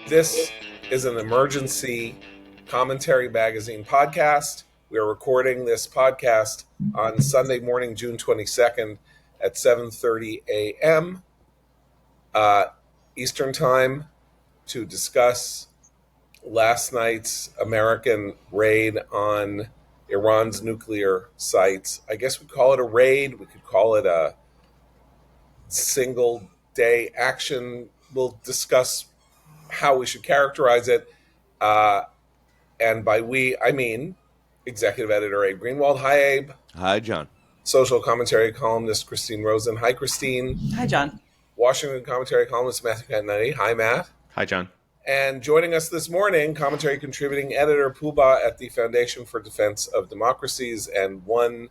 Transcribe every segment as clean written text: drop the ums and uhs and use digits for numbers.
This is an emergency commentary magazine podcast. We are recording this podcast on Sunday morning, June 22nd at 7:30 a.m. Eastern Time to discuss last night's American raid on Iran's nuclear sites. I guess we'd call it a raid. We could call it a single day action. We'll discuss how we should characterize it. And by we, I mean Executive Editor Abe Greenwald. Hi, Abe. Hi, John. Social commentary columnist Christine Rosen. Hi, Christine. Hi, John. Washington commentary columnist Matthew Cannetti. Hi, Matt. Hi, John. And joining us this morning, commentary contributing editor Puba at the Foundation for Defense of Democracies and one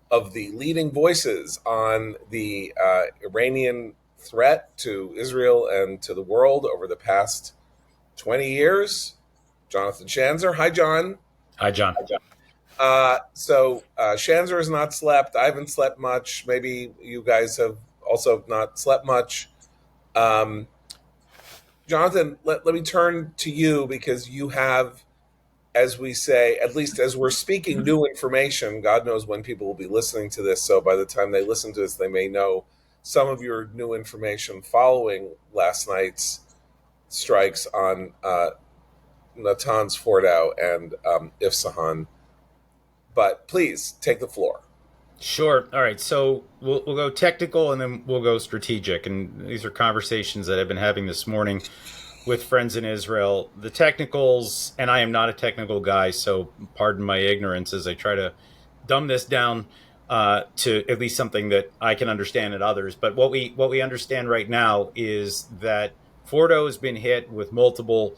of the leading voices on the Iranian threat to Israel and to the world over the past 20 years, Jonathan Schanzer. Hi, John. Hi, John. So Schanzer has not slept. I haven't slept much. Maybe you guys have also not slept much. Jonathan, let me turn to you because you have, as we say, at least as we're speaking new information. God knows when people will be listening to this. So by the time they listen to this, they may know some of your new information following last night's strikes on Natanz, Fordow, and Isfahan. But please take the floor. Sure. All right. So we'll go technical and then we'll go strategic. And these are conversations that I've been having this morning with friends in Israel. The technicals, and I am not a technical guy, so pardon my ignorance as I try to dumb this down to at least something that I can understand and others. But what we understand right now is that Fordow has been hit with multiple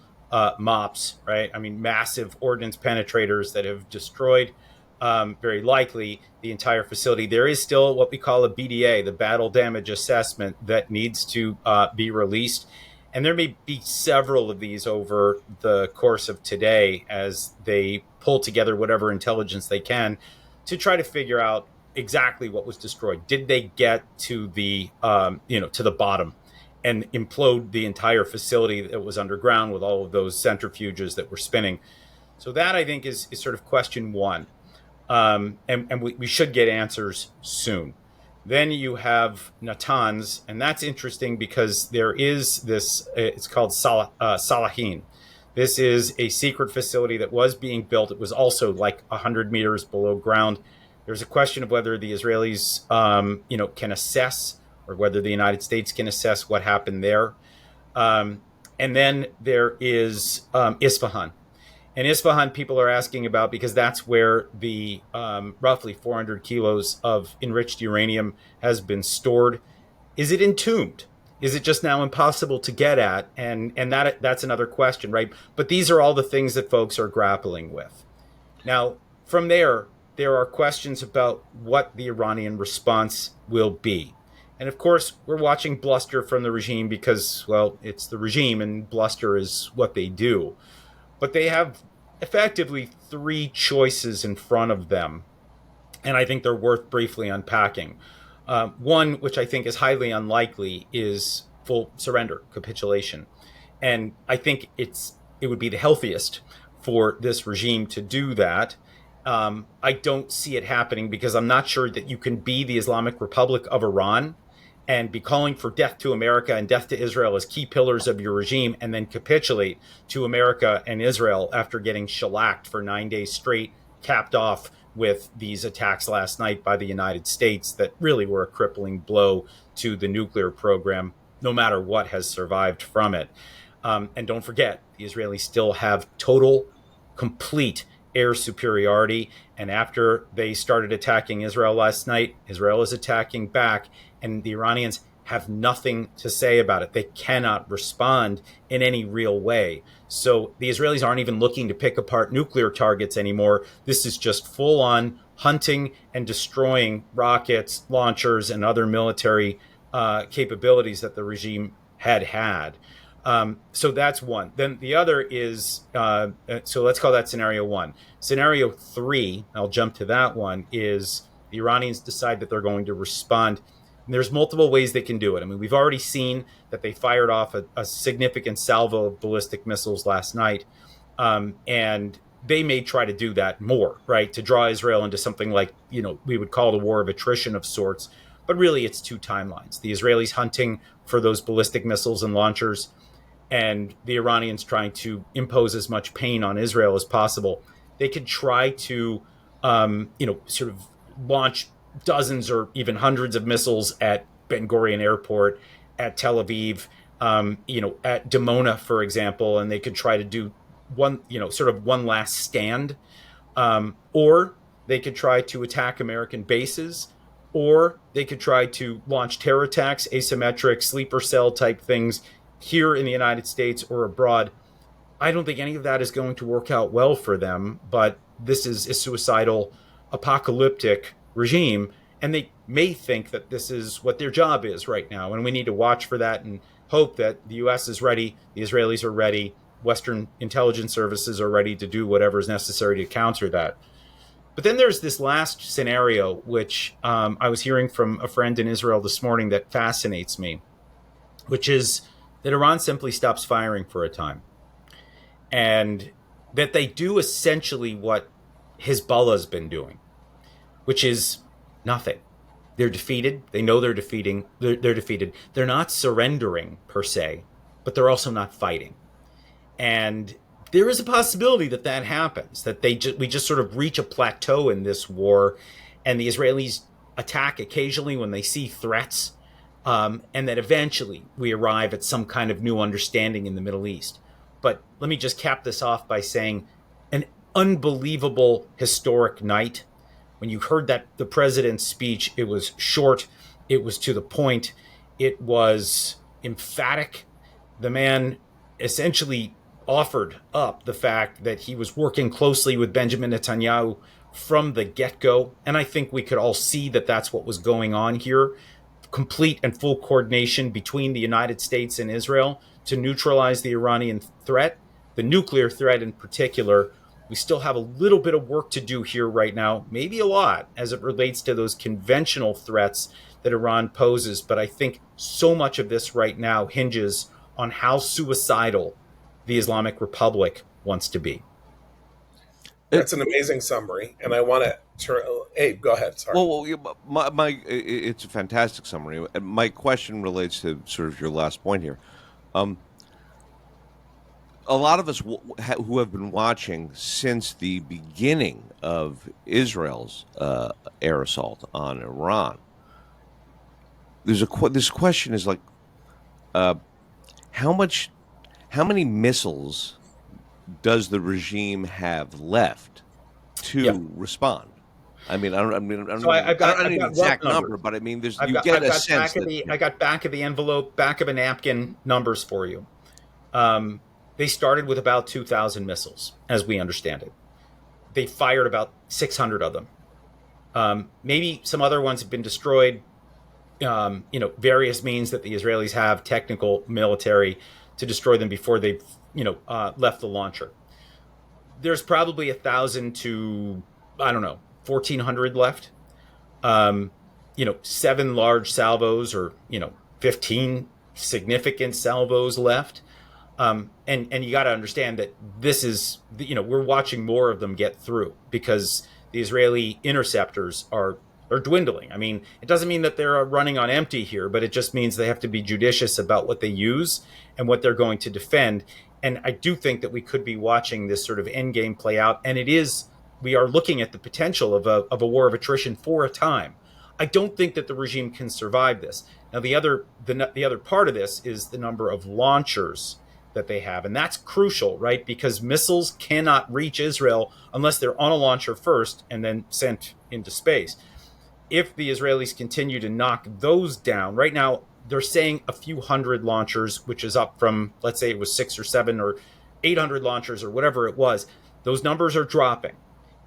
MOPs, right? I mean, massive ordnance penetrators that have destroyed very likely the entire facility. There is still what we call a BDA, the battle damage assessment, that needs to be released. And there may be several of these over the course of today as they pull together whatever intelligence they can to try to figure out exactly what was destroyed. Did they get to the, to the bottom and implode the entire facility that was underground with all of those centrifuges that were spinning? So that, I think, is sort of question one. And we should get answers soon. Then you have Natanz, and that's interesting because there is this, it's called Salahin. This is a secret facility that was being built. It was also like 100 meters below ground. There's a question of whether the Israelis, can assess, or whether the United States can assess what happened there. And then there is Isfahan. And Isfahan people are asking about because that's where the roughly 400 kilos of enriched uranium has been stored. Is it entombed? Is it just now impossible to get at? And that's another question, right? But these are all the things that folks are grappling with. Now, from there are questions about what the Iranian response will be. And of course, we're watching bluster from the regime because, well, it's the regime and bluster is what they do. But they have effectively three choices in front of them, and I think they're worth briefly unpacking. One, which I think is highly unlikely, is full surrender, capitulation. And I think it would be the healthiest for this regime to do that. I don't see it happening because I'm not sure that you can be the Islamic Republic of Iran and be calling for death to America and death to Israel as key pillars of your regime, and then capitulate to America and Israel after getting shellacked for 9 days straight, capped off with these attacks last night by the United States that really were a crippling blow to the nuclear program, no matter what has survived from it. And don't forget, the Israelis still have total, complete air superiority. And after they started attacking Israel last night, Israel is attacking back. And the Iranians have nothing to say about it. They cannot respond in any real way. So the Israelis aren't even looking to pick apart nuclear targets anymore. This is just full on hunting and destroying rockets, launchers, and other military capabilities that the regime had. So that's one. Then the other is, so let's call that scenario one. Scenario three, I'll jump to that one, is the Iranians decide that they're going to respond There's multiple ways they can do it. I mean, we've already seen that they fired off a significant salvo of ballistic missiles last night, and they may try to do that more, right, to draw Israel into something like, we would call the war of attrition of sorts. But really, it's two timelines: the Israelis hunting for those ballistic missiles and launchers, and the Iranians trying to impose as much pain on Israel as possible. They could try to, sort of launch dozens or even hundreds of missiles at Ben Gurion Airport, at Tel Aviv, at Dimona, for example, and they could try to do one, sort of one last stand, or they could try to attack American bases, or they could try to launch terror attacks, asymmetric sleeper cell type things here in the United States or abroad. I don't think any of that is going to work out well for them, but this is a suicidal, apocalyptic regime, and they may think that this is what their job is right now, and we need to watch for that and hope that the U.S. is ready, the Israelis are ready, Western intelligence services are ready to do whatever is necessary to counter that. But then there's this last scenario, which I was hearing from a friend in Israel this morning that fascinates me, which is that Iran simply stops firing for a time, and that they do essentially what Hezbollah's been doing, which is nothing. They're defeated. They know they're defeating. They're defeated. They're not surrendering per se, but they're also not fighting. And there is a possibility that that happens, that we just sort of reach a plateau in this war, and the Israelis attack occasionally when they see threats, and that eventually we arrive at some kind of new understanding in the Middle East. But let me just cap this off by saying an unbelievable historic night. When you heard the president's speech, it was short, it was to the point, it was emphatic. The man essentially offered up the fact that he was working closely with Benjamin Netanyahu from the get-go, and I think we could all see that that's what was going on here. Complete and full coordination between the United States and Israel to neutralize the Iranian threat, the nuclear threat in particular. We still have a little bit of work to do here right now, maybe a lot, as it relates to those conventional threats that Iran poses. But I think so much of this right now hinges on how suicidal the Islamic Republic wants to be. That's an amazing summary, and I want to turn. Hey, go ahead. Sorry. It's a fantastic summary. My question relates to sort of your last point here. A lot of us who have been watching since the beginning of Israel's air assault on Iran, this question is like, how many missiles does the regime have left to respond? I mean, I don't need an exact number, but I mean, I got back of the envelope, back of a napkin numbers for you. They started with about 2,000 missiles, as we understand it. They fired about 600 of them. Maybe some other ones have been destroyed. Various means that the Israelis have, technical, military, to destroy them before they've left the launcher. There's probably 1,000 to 1,400 left. 7 large salvos, or 15 significant salvos left. And you got to understand that this is, we're watching more of them get through because the Israeli interceptors are dwindling. I mean, it doesn't mean that they're running on empty here, but it just means they have to be judicious about what they use and what they're going to defend. And I do think that we could be watching this sort of end game play out. And we are looking at the potential of a war of attrition for a time. I don't think that the regime can survive this. Now, the other part of this is the number of launchers that they have. And that's crucial, right? Because missiles cannot reach Israel unless they're on a launcher first and then sent into space. If the Israelis continue to knock those down, right now they're saying a few hundred launchers, which is up from, let's say it was 6 or 7 or 800 launchers or whatever it was. Those numbers are dropping.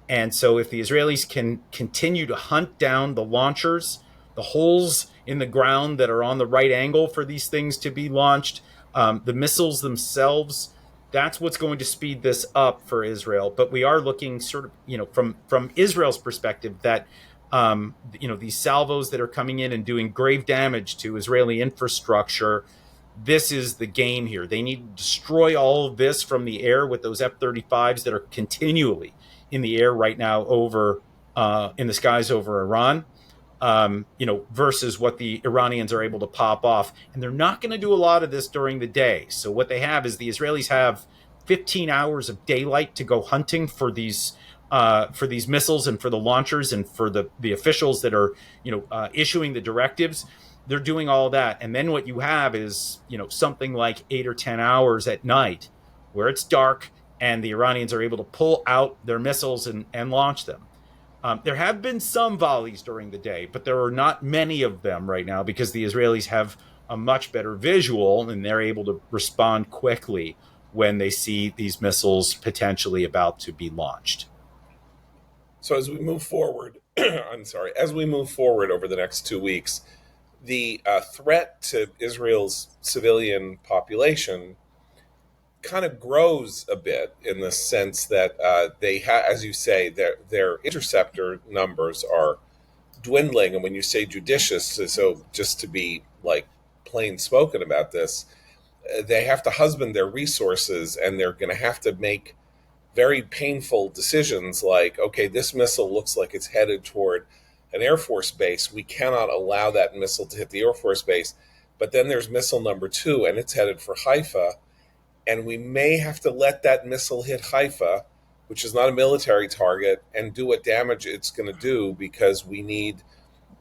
And so if the Israelis can continue to hunt down the launchers, the holes in the ground that are on the right angle for these things to be launched, the missiles themselves, that's what's going to speed this up for Israel. But we are looking sort of, from Israel's perspective, that these salvos that are coming in and doing grave damage to Israeli infrastructure. This is the game here. They need to destroy all of this from the air with those F-35s that are continually in the air right now over in the skies over Iran. Versus what the Iranians are able to pop off. And they're not going to do a lot of this during the day. So what they have is the Israelis have 15 hours of daylight to go hunting for these missiles and for the launchers and for the officials that are issuing the directives. They're doing all that, and then what you have is something like 8 or 10 hours at night where it's dark and the Iranians are able to pull out their missiles and launch them. There have been some volleys during the day, but there are not many of them right now because the Israelis have a much better visual and they're able to respond quickly when they see these missiles potentially about to be launched. So as we move forward, as we move forward over the next 2 weeks, the threat to Israel's civilian population kind of grows a bit in the sense that as you say, their interceptor numbers are dwindling. And when you say judicious, so just to be like plain spoken about this, they have to husband their resources, and they're going to have to make very painful decisions like, okay, this missile looks like it's headed toward an Air Force base. We cannot allow that missile to hit the Air Force base. But then there's missile number 2, and it's headed for Haifa. And we may have to let that missile hit Haifa, which is not a military target, and do what damage it's going to do because we need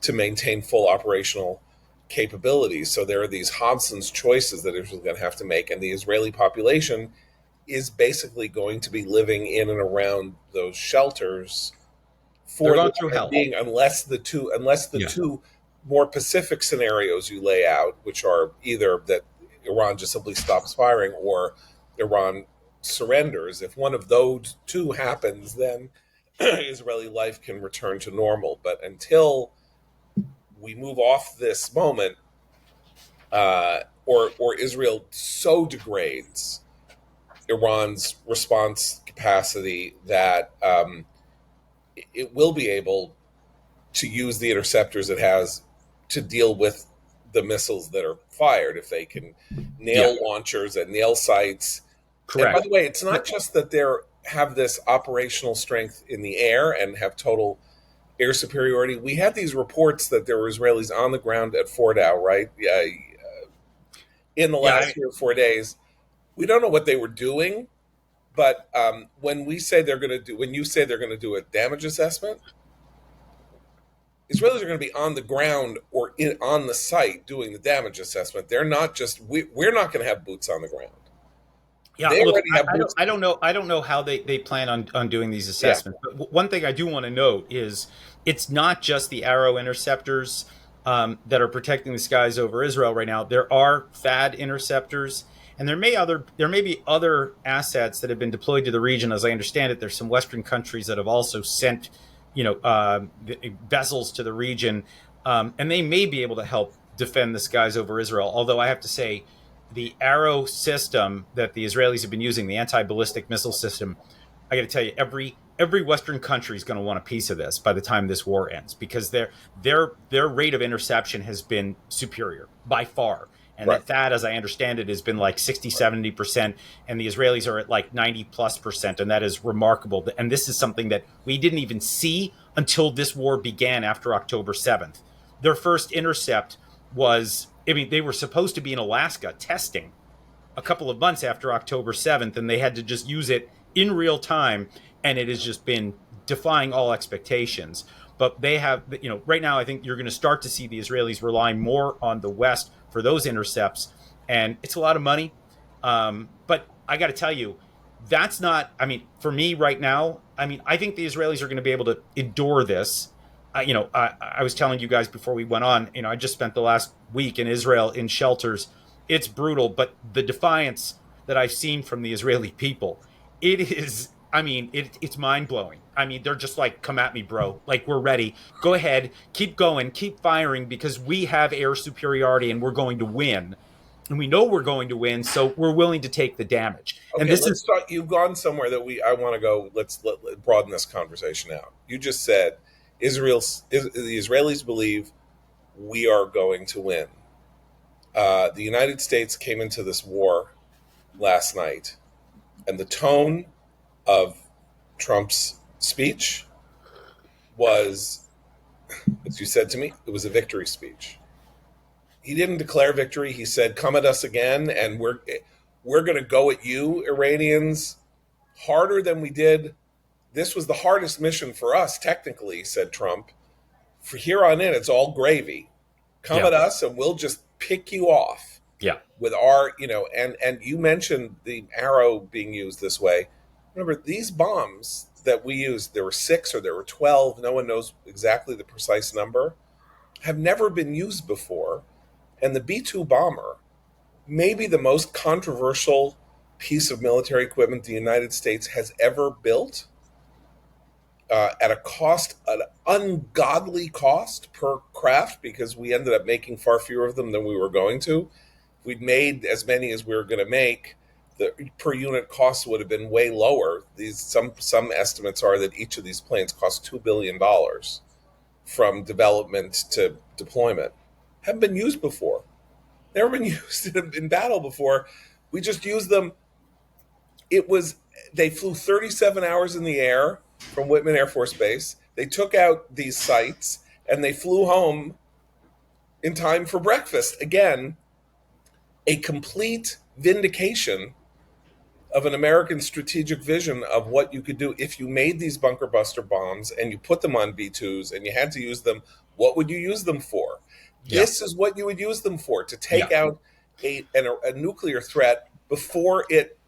to maintain full operational capabilities. So there are these Hobson's choices that Israel's going to have to make. And the Israeli population is basically going to be living in and around those shelters for the time being, unless the two more Pacific scenarios you lay out, which are either that Iran just simply stops firing or Iran surrenders. If one of those two happens, then Israeli life can return to normal. But until we move off this moment, or Israel so degrades Iran's response capacity that it will be able to use the interceptors it has to deal with the missiles that are fired, if they can nail launchers and nail sites. Correct. And by the way, it's not just that they have this operational strength in the air and have total air superiority. We had these reports that there were Israelis on the ground at Fordow, right? In the last 3 or 4 days. We don't know what they were doing, but when you say they're going to do a damage assessment, Israelis are going to be on the ground or on the site doing the damage assessment. They're not just we're not going to have boots on the ground. Yeah, look, I don't know how they plan on doing these assessments. Yeah. But one thing I do want to note is it's not just the Arrow interceptors that are protecting the skies over Israel right now. There are THAAD interceptors, and there may be other assets that have been deployed to the region. As I understand it, there's some Western countries that have also sent vessels to the region, and they may be able to help defend the skies over Israel. Although I have to say, the Arrow system that the Israelis have been using, the anti-ballistic missile system, I got to tell you, every Western country is going to want a piece of this by the time this war ends, because their rate of interception has been superior by far. And right. That, as I understand it, has been like 60, 70%, and the Israelis are at like 90+%, and that is remarkable. And this is something that we didn't even see until this war began after October 7th. Their first intercept was, they were supposed to be in Alaska testing a couple of months after October 7th, and they had to just use it in real time, and it has just been defying all expectations. But they have, right now I think you're going to start to see the Israelis rely more on the West for those intercepts, and it's a lot of money. But I got to tell you, that's not, for me right now, I think the Israelis are going to be able to endure this. I was telling you guys before we went on, I just spent the last week in Israel in shelters. It's brutal, but the defiance that I've seen from the Israeli people, it is, it's mind-blowing. They're just like, come at me, bro. Like, we're ready. Go ahead. Keep going. Keep firing, because we have air superiority and we're going to win. And we know we're going to win, so we're willing to take the damage. Okay, and this is you've gone somewhere that I want to go. Let's broaden this conversation out. You just said The Israelis believe we are going to win. The United States came into this war last night, and the tone of Trump's speech was, as you said to me, it was a victory speech. He didn't declare victory. He said, "Come at us again, and we're going to go at you, Iranians, harder than we did. This was the hardest mission for us, technically," said Trump. "For here on in, it's all gravy. Come Yeah. at us, and we'll just pick you off Yeah. with our, and you mentioned the arrow being used this way. Remember, these bombs that we used, there were 6 or there were 12, no one knows exactly the precise number, have never been used before. And the B-2 bomber, maybe the most controversial piece of military equipment the United States has ever built, at a cost, an ungodly cost per craft, because we ended up making far fewer of them than we were going to. If we'd made as many as we were going to make, the per unit cost would have been way lower. Some estimates are that each of these planes cost $2 billion from development to deployment. Haven't been used before. Never been used in battle before. We just used them. They flew 37 hours in the air from Whitman Air Force Base. They took out these sites and they flew home in time for breakfast. Again, a complete vindication of an American strategic vision of what you could do if you made these bunker buster bombs and you put them on B-2s and you had to use them. What would you use them for? Yeah. This is what you would use them for, to take out a nuclear threat before it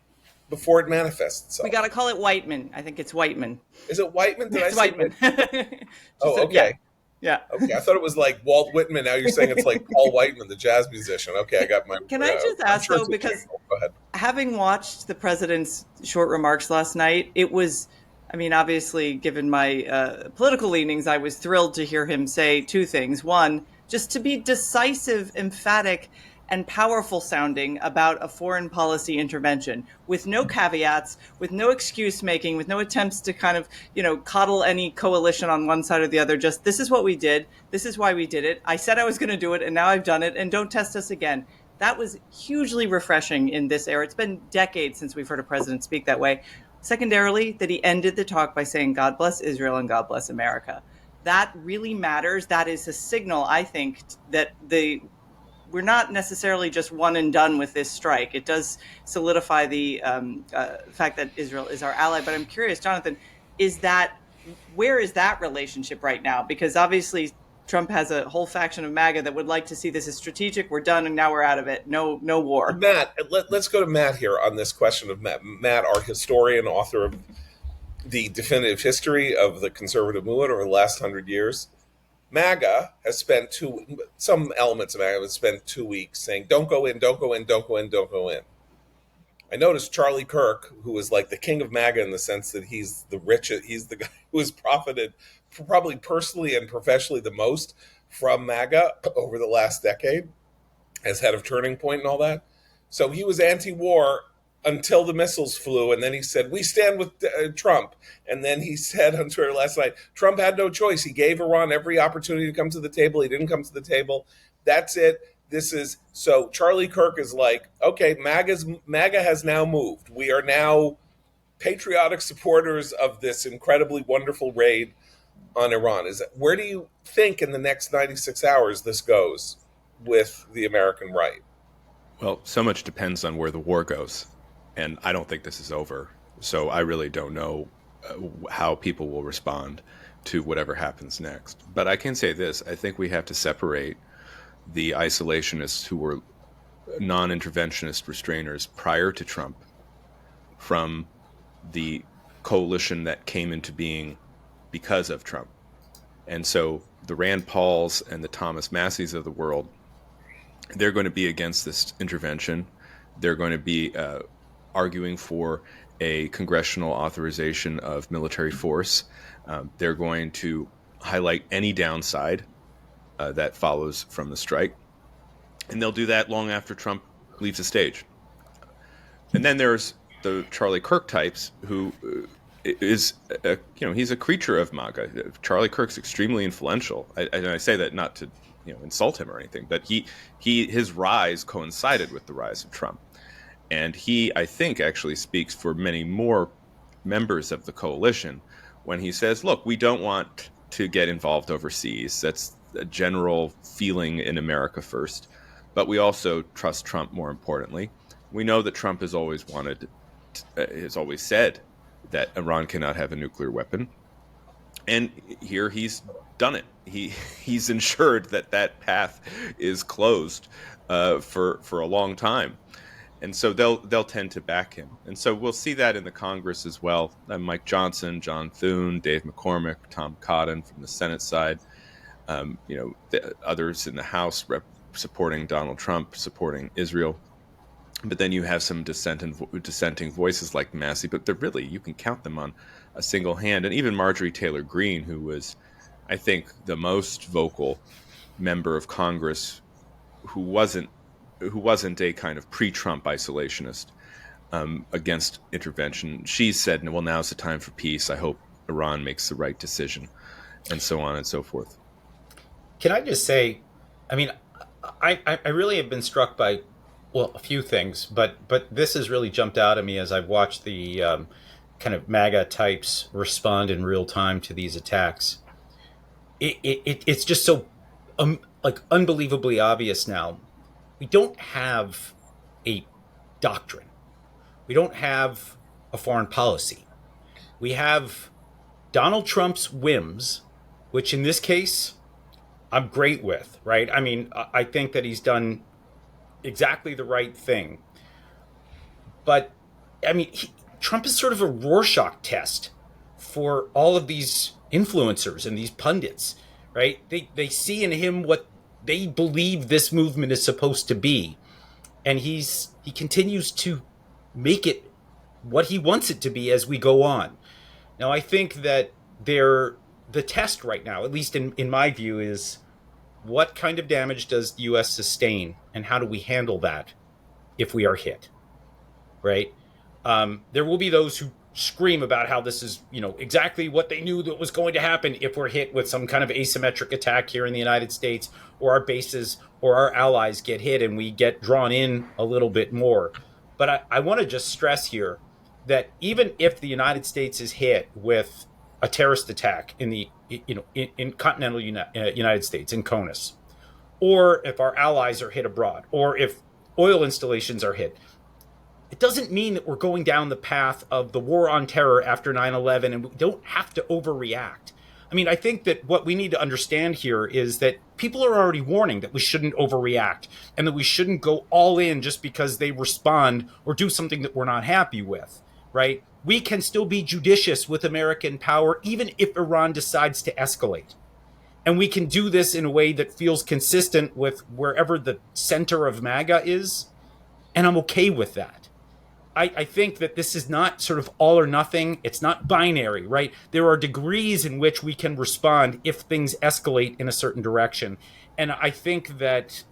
manifests itself. We got to call it Whiteman. I think it's Whiteman. Is it Whiteman? Did It's I say Whiteman. Oh, okay. Yeah. Okay, I thought it was like Walt Whitman. Now you're saying it's like Paul Whiteman, the jazz musician. Okay, I got my. Can I just ask, though, because go ahead. Having watched the president's short remarks last night, it was, I mean, obviously, given my political leanings, I was thrilled to hear him say 2 things. One, just to be decisive, emphatic, and powerful sounding about a foreign policy intervention with no caveats, with no excuse making, with no attempts to kind of, coddle any coalition on one side or the other. Just, this is what we did. This is why we did it. I said I was going to do it, and now I've done it, and don't test us again. That was hugely refreshing in this era. It's been decades since we've heard a president speak that way. Secondarily, that he ended the talk by saying, "God bless Israel and God bless America." That really matters. That is a signal, I think, that we're not necessarily just one and done with this strike. It does solidify the fact that Israel is our ally. But I'm curious, Jonathan, where is that relationship right now? Because obviously Trump has a whole faction of MAGA that would like to see this as strategic. We're done, and now we're out of it. No war. Matt, let's go to Matt here on this question of Matt. Matt, our historian, author of the definitive history of the conservative movement over the last 100 years. MAGA has spent some elements of MAGA have spent 2 weeks saying, "Don't go in, don't go in, don't go in, don't go in." I noticed Charlie Kirk, who is like the king of MAGA in the sense that he's the richest, he's the guy who has profited probably personally and professionally the most from MAGA over the last decade as head of Turning Point and all that. So he was anti-war until the missiles flew, and then he said, "We stand with Trump." And then he said on Twitter last night, Trump had no choice. He gave Iran every opportunity to come to the table. He didn't come to the table. That's it. So Charlie Kirk is like, okay, MAGA has now moved. We are now patriotic supporters of this incredibly wonderful raid on Iran. Where do you think in the next 96 hours this goes with the American right? Well, so much depends on where the war goes. And I don't think this is over. So I really don't know how people will respond to whatever happens next. But I can say this. I think we have to separate the isolationists who were non-interventionist restrainers prior to Trump from the coalition that came into being because of Trump. And so the Rand Pauls and the Thomas Masseys of the world, they're going to be against this intervention. They're going to be arguing for a congressional authorization of military force. They're going to highlight any downside that follows from the strike. And they'll do that long after Trump leaves the stage. And then there's the Charlie Kirk types who is, he's a creature of MAGA. Charlie Kirk's extremely influential. And I say that not to, insult him or anything, but his rise coincided with the rise of Trump. And he, I think, actually speaks for many more members of the coalition when he says, look, we don't want to get involved overseas. That's a general feeling in America first. But we also trust Trump more importantly. We know that Trump has always said that Iran cannot have a nuclear weapon. And here he's done it. He's ensured that path is closed for a long time. And so they'll tend to back him. And so we'll see that in the Congress as well. Mike Johnson, John Thune, Dave McCormick, Tom Cotton from the Senate side, the others in the House supporting Donald Trump, supporting Israel. But then you have some dissenting voices like Massey, but they're really, you can count them on a single hand. And even Marjorie Taylor Greene, who was, I think, the most vocal member of Congress who wasn't a kind of pre-Trump isolationist against intervention. She said, well, now's the time for peace. I hope Iran makes the right decision, and so on and so forth. Can I just say, I mean, I really have been struck by, well, a few things, but this has really jumped out at me as I've watched the kind of MAGA types respond in real time to these attacks. It's just so unbelievably obvious now. We don't have a doctrine. We don't have a foreign policy. We have Donald Trump's whims, which in this case, I'm great with, right? I mean, I think that he's done exactly the right thing. But, I mean, Trump is sort of a Rorschach test for all of these influencers and these pundits, right? They see in him what they believe this movement is supposed to be. And he continues to make it what he wants it to be as we go on. Now, I think that the test right now, at least in my view, is what kind of damage does the U.S. sustain, and how do we handle that if we are hit, right? There will be those who scream about how this is, exactly what they knew that was going to happen if we're hit with some kind of asymmetric attack here in the United States, or our bases or our allies get hit and we get drawn in a little bit more. But I want to just stress here that even if the United States is hit with a terrorist attack in continental United States, in CONUS, or if our allies are hit abroad, or if oil installations are hit, it doesn't mean that we're going down the path of the war on terror after 9/11, and we don't have to overreact. I mean, I think that what we need to understand here is that people are already warning that we shouldn't overreact and that we shouldn't go all in just because they respond or do something that we're not happy with, right? We can still be judicious with American power, even if Iran decides to escalate. And we can do this in a way that feels consistent with wherever the center of MAGA is. And I'm okay with that. I think that this is not sort of all or nothing. It's not binary, right? There are degrees in which we can respond if things escalate in a certain direction. And I think that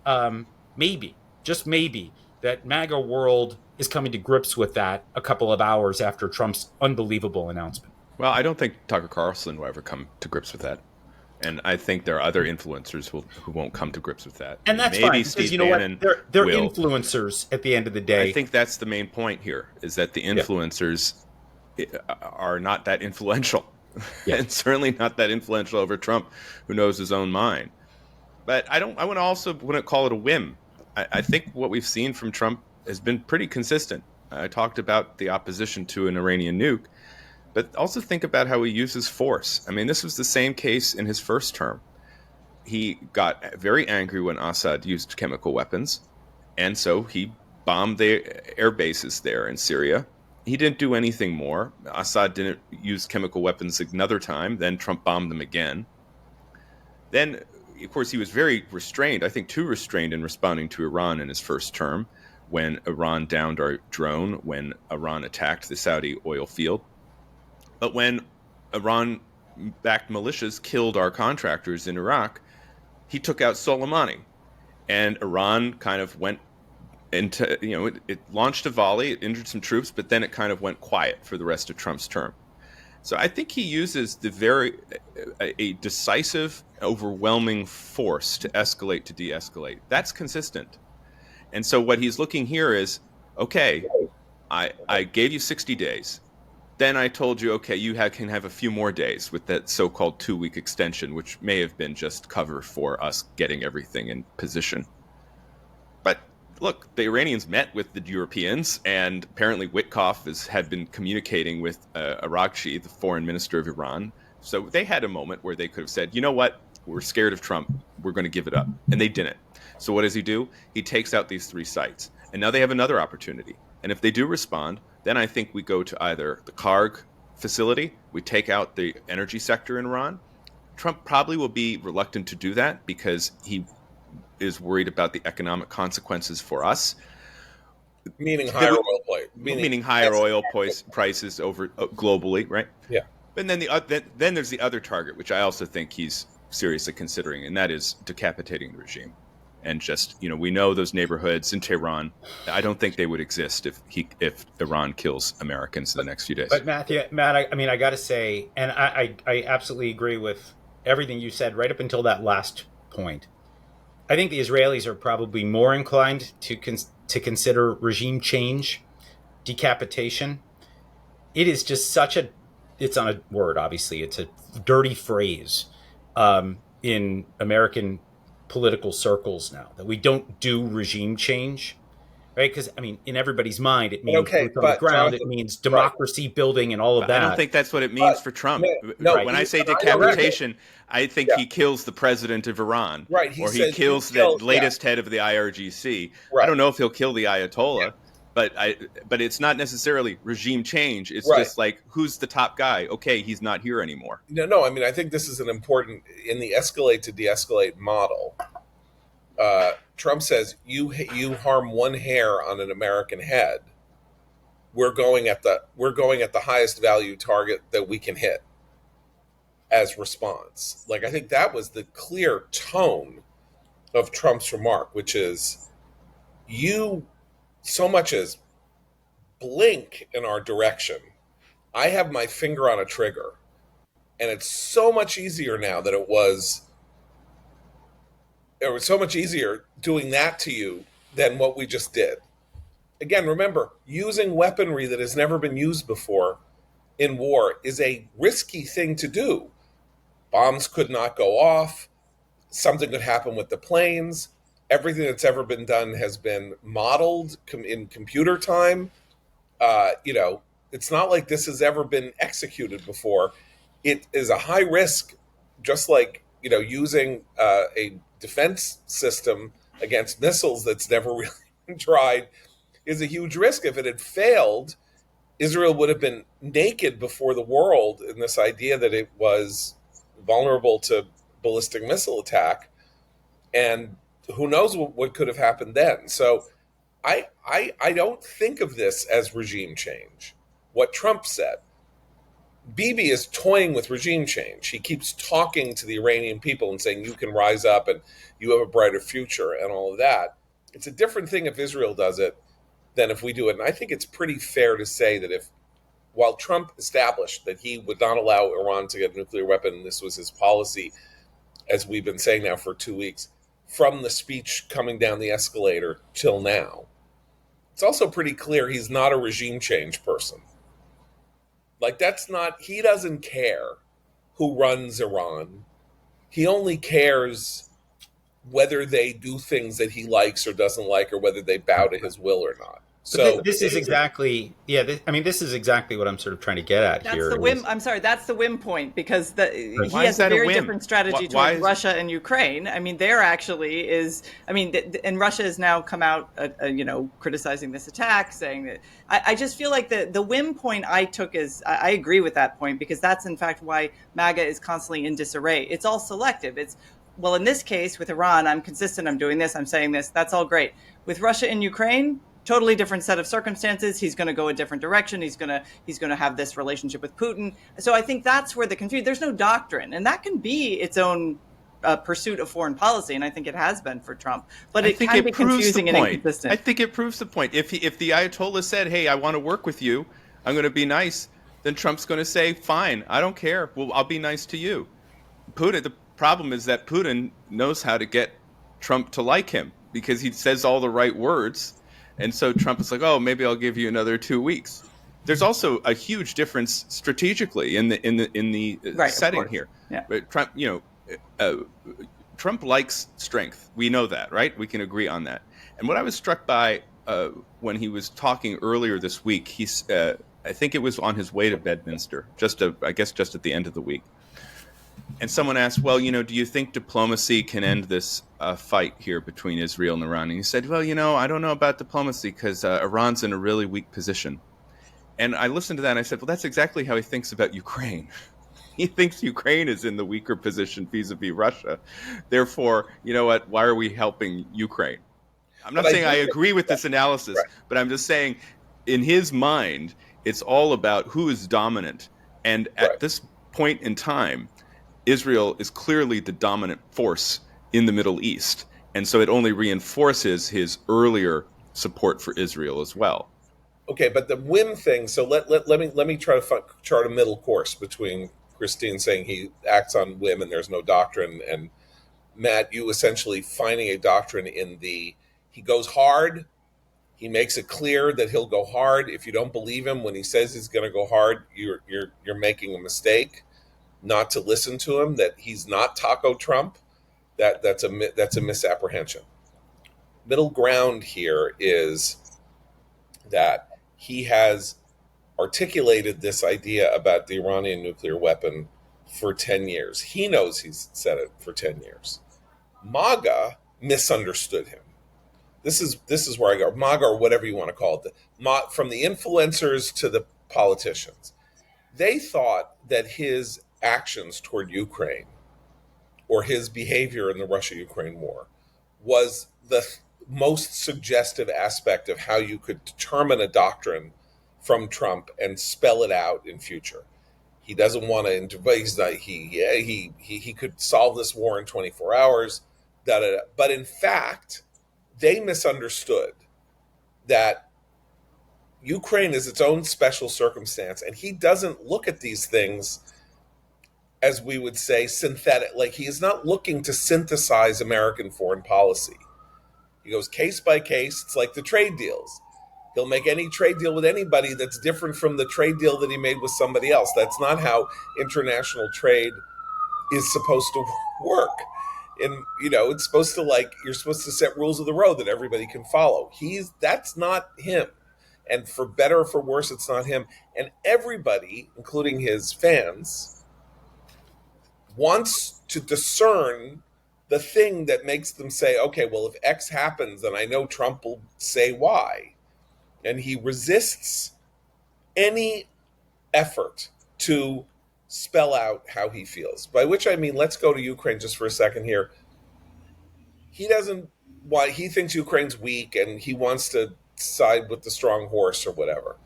maybe, just maybe, that MAGA world is coming to grips with that a couple of hours after Trump's unbelievable announcement. Well, I don't think Tucker Carlson will ever come to grips with that. And I think there are other influencers who won't come to grips with that. And that's maybe fine, Steve because you know Bannon what? They're will. Influencers at the end of the day. I think that's the main point here, is that the influencers are not that influential. Yeah. And certainly not that influential over Trump, who knows his own mind. But I wouldn't call it a whim. I think what we've seen from Trump has been pretty consistent. I talked about the opposition to an Iranian nuke. But also think about how he uses force. I mean, this was the same case in his first term. He got very angry when Assad used chemical weapons, and so he bombed the air bases there in Syria. He didn't do anything more. Assad didn't use chemical weapons another time. Then Trump bombed them again. Then, of course, he was very restrained, I think too restrained in responding to Iran in his first term, when Iran downed our drone, when Iran attacked the Saudi oil field. But when Iran-backed militias killed our contractors in Iraq, he took out Soleimani. And Iran kind of went into, it launched a volley, it injured some troops, but then it kind of went quiet for the rest of Trump's term. So I think he uses a decisive, overwhelming force to escalate, to de-escalate. That's consistent. And so what he's looking here is, okay, I gave you 60 days. Then I told you, okay, you can have a few more days with that so-called 2-week extension, which may have been just cover for us getting everything in position. But look, the Iranians met with the Europeans, and apparently Witkoff had been communicating with Araghchi, the foreign minister of Iran. So they had a moment where they could have said, you know what, we're scared of Trump, we're going to give it up. And they didn't. So what does he do? He takes out these 3 sites. And now they have another opportunity. And if they do respond, then I think we go to either the Karg facility, we take out the energy sector in Iran. Trump probably will be reluctant to do that because he is worried about the economic consequences for us. Meaning higher oil price. Meaning higher oil prices over globally, right? Yeah. And then then there's the other target, which I also think he's seriously considering, and that is decapitating the regime. And just, we know those neighborhoods in Tehran. I don't think they would exist if Iran kills Americans in the next few days. But Matt, I got to say, and I absolutely agree with everything you said right up until that last point. I think the Israelis are probably more inclined to consider regime change, decapitation. It is just it's on a word, obviously. It's a dirty phrase in American political circles now, that we don't do regime change, right? Because, in everybody's mind, it means boots on the ground, it means democracy building and all of that. I don't think that's what it means for Trump. When I say decapitation, I think he kills the president of Iran, or he kills the latest head of the IRGC. I don't know if he'll kill the Ayatollah, but it's not necessarily regime change. It's just like, who's the top guy? Okay, he's not here anymore. No. I think this is an important, in the escalate to de-escalate model. Trump says, you harm one hair on an American head, we're going at the highest value target that we can hit as response. Like, I think that was the clear tone of Trump's remark, which is, you so much as blink in our direction, I have my finger on a trigger. And it's so much easier now than it was so much easier doing that to you than what we just did. Again, remember, using weaponry that has never been used before in war is a risky thing to do. Bombs could not go off. Something could happen with the planes. Everything that's ever been done has been modeled in computer time. It's not like this has ever been executed before. It is a high risk, just like, using a defense system against missiles that's never really been tried is a huge risk. If it had failed, Israel would have been naked before the world in this idea that it was vulnerable to ballistic missile attack. And who knows what could have happened then. So I don't think of this as regime change. What Trump said, Bibi is toying with regime change. He keeps talking to the Iranian people and saying, you can rise up and you have a brighter future and all of that. It's a different thing if Israel does it than if we do it. And I think it's pretty fair to say that while Trump established that he would not allow Iran to get a nuclear weapon, and this was his policy, as we've been saying now for 2 weeks, from the speech coming down the escalator till now, it's also pretty clear he's not a regime change person. Like, he doesn't care who runs Iran. He only cares whether they do things that he likes or doesn't like, or whether they bow to his will or not. So this is exactly, this is exactly what I'm sort of trying to get at here. That's the whim point, because he has a very different strategy towards Russia and Ukraine. There actually is, and Russia has now come out, criticizing this attack, saying that, I just feel like the whim point I took is, I agree with that point, because that's in fact why MAGA is constantly in disarray. It's all selective. Well, in this case with Iran, I'm consistent, I'm doing this, I'm saying this, that's all great. With Russia and Ukraine, totally different set of circumstances. He's going to go a different direction. He's going to have this relationship with Putin. So I think that's where the confusion. There's no doctrine, and that can be its own pursuit of foreign policy, and I think it has been for Trump. But it can be confusing and inconsistent. I think it proves the point. If the Ayatollah said, "Hey, I want to work with you. I'm going to be nice," then Trump's going to say, fine, I don't care. Well, I'll be nice to you. Putin, the problem is that Putin knows how to get Trump to like him because he says all the right words. And so Trump is like, oh, maybe I'll give you another 2 weeks. There's also a huge difference strategically in the Right, setting here. Yeah. But Trump, Trump likes strength. We know that, right? We can agree on that. And what I was struck by when he was talking earlier this week, I think it was on his way to Bedminster, I guess just at the end of the week. And someone asked, well, do you think diplomacy can end this fight here between Israel and Iran? And he said, well, I don't know about diplomacy because Iran's in a really weak position. And I listened to that and I said, well, that's exactly how he thinks about Ukraine. He thinks Ukraine is in the weaker position vis-a-vis Russia. Therefore, you know what? Why are we helping Ukraine? I'm not saying I agree with this analysis, right, but I'm just saying in his mind, it's all about who is dominant. And at this point in time, Israel is clearly the dominant force in the Middle East. And so it only reinforces his earlier support for Israel as well. Okay, but the whim thing, so let me try to chart a middle course between Christine saying he acts on whim and there's no doctrine, and Matt, you essentially finding a doctrine in he goes hard, he makes it clear that he'll go hard. If you don't believe him when he says he's going to go hard, you're making a mistake not to listen to him, that he's not Taco Trump. That's a misapprehension. Middle ground here is that he has articulated this idea about the Iranian nuclear weapon for 10 years. He knows he's said it for 10 years. MAGA misunderstood him. This is where I go. MAGA, or whatever you want to call it, from the influencers to the politicians. They thought that his actions toward Ukraine or his behavior in the Russia-Ukraine war was the most suggestive aspect of how you could determine a doctrine from Trump and spell it out in future. He doesn't want to intervene. He could solve this war in 24 hours. But in fact, they misunderstood that Ukraine is its own special circumstance, and he doesn't look at these things as we would say synthetic. Like, he is not looking to synthesize American foreign policy. He goes case by case. It's like the trade deals. He'll make any trade deal with anybody that's different from the trade deal that he made with somebody else. That's not how international trade is supposed to work. And, it's supposed to, you're supposed to set rules of the road that everybody can follow. That's not him. And for better or for worse, it's not him. And everybody, including his fans, wants to discern the thing that makes them say, okay, well, if X happens, then I know Trump will say Y. And he resists any effort to spell out how he feels. By which I mean, let's go to Ukraine just for a second here. He thinks Ukraine's weak and he wants to side with the strong horse or whatever.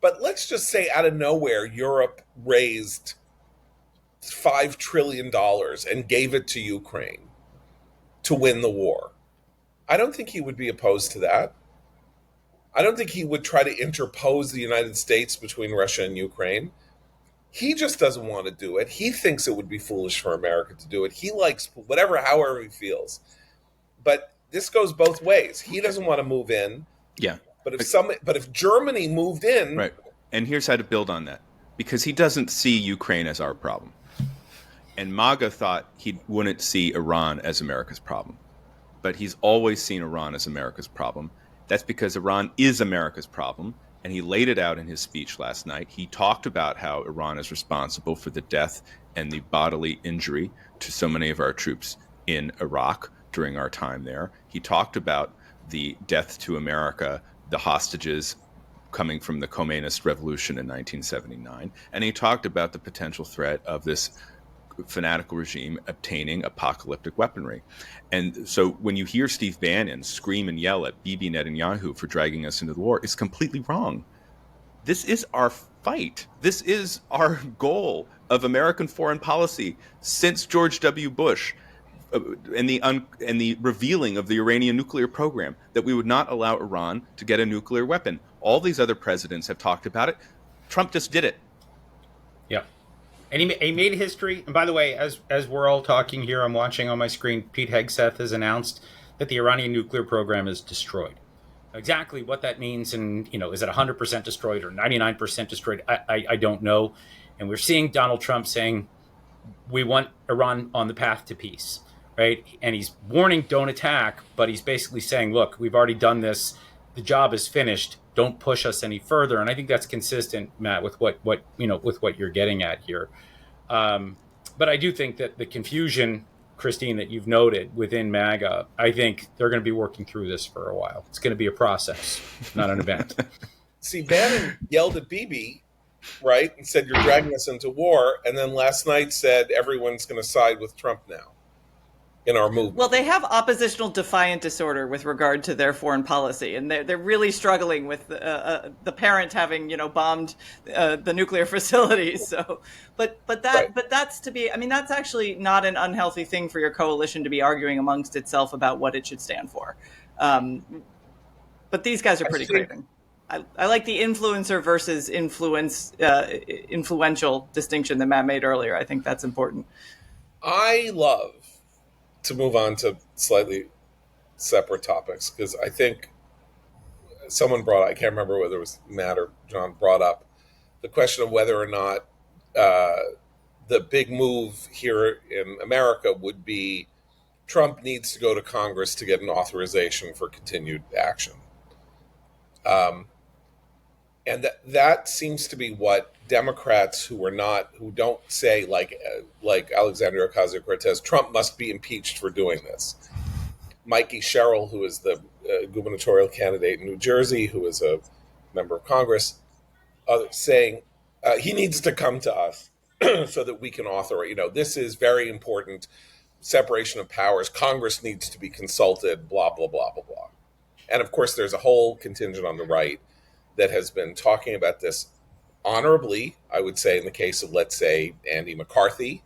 But let's just say out of nowhere, Europe raised $5 trillion and gave it to Ukraine to win the war. I don't think he would be opposed to that. I don't think he would try to interpose the United States between Russia and Ukraine. He just doesn't want to do it. He thinks it would be foolish for America to do it. He likes however he feels. But this goes both ways. He doesn't want to move in. Yeah. But if Germany moved in, right. And here's how to build on that. Because he doesn't see Ukraine as our problem. And MAGA thought he wouldn't see Iran as America's problem. But he's always seen Iran as America's problem. That's because Iran is America's problem. And he laid it out in his speech last night. He talked about how Iran is responsible for the death and the bodily injury to so many of our troops in Iraq during our time there. He talked about the death to America, the hostages coming from the Communist revolution in 1979. And he talked about the potential threat of this fanatical regime obtaining apocalyptic weaponry. And so when you hear Steve Bannon scream and yell at Bibi Netanyahu for dragging us into the war, it's completely wrong. This is our fight. This is our goal of American foreign policy since George W. Bush and the revealing of the Iranian nuclear program, that we would not allow Iran to get a nuclear weapon. All these other presidents have talked about it. Trump just did it. Yeah. And he made history. And by the way, as we're all talking here, I'm watching on my screen, Pete Hegseth has announced that the Iranian nuclear program is destroyed. Exactly what that means, and is it 100% destroyed or 99% destroyed? I don't know. And we're seeing Donald Trump saying we want Iran on the path to peace, right? And he's warning, don't attack, but he's basically saying, look, we've already done this. The job is finished. Don't push us any further. And I think that's consistent, Matt, with what you're getting at here. But I do think that the confusion, Christine, that you've noted within MAGA, I think they're going to be working through this for a while. It's going to be a process, not an event. See, Bannon yelled at Bibi, right, and said, you're dragging us into war, and then last night said everyone's going to side with Trump now in our movement. Well, they have oppositional defiant disorder with regard to their foreign policy, and they're really struggling with the parent having bombed the nuclear facilities. So, but that's to be. I mean, that's actually not an unhealthy thing for your coalition to be arguing amongst itself about what it should stand for. But these guys are pretty craving. I like the influencer versus influential distinction that Matt made earlier. I think that's important. I love to move on to slightly separate topics, because I think someone I can't remember whether it was Matt or John, brought up the question of whether or not the big move here in America would be Trump needs to go to Congress to get an authorization for continued action. And that seems to be what Democrats who don't say, like Alexandria Ocasio-Cortez, Trump must be impeached for doing this. Mikey Sherrill, who is the gubernatorial candidate in New Jersey, who is a member of Congress, saying he needs to come to us so that we can authorize. This is very important. Separation of powers. Congress needs to be consulted. Blah blah blah blah blah. And of course, there's a whole contingent on the right that has been talking about this honorably, I would say, in the case of, let's say, Andy McCarthy,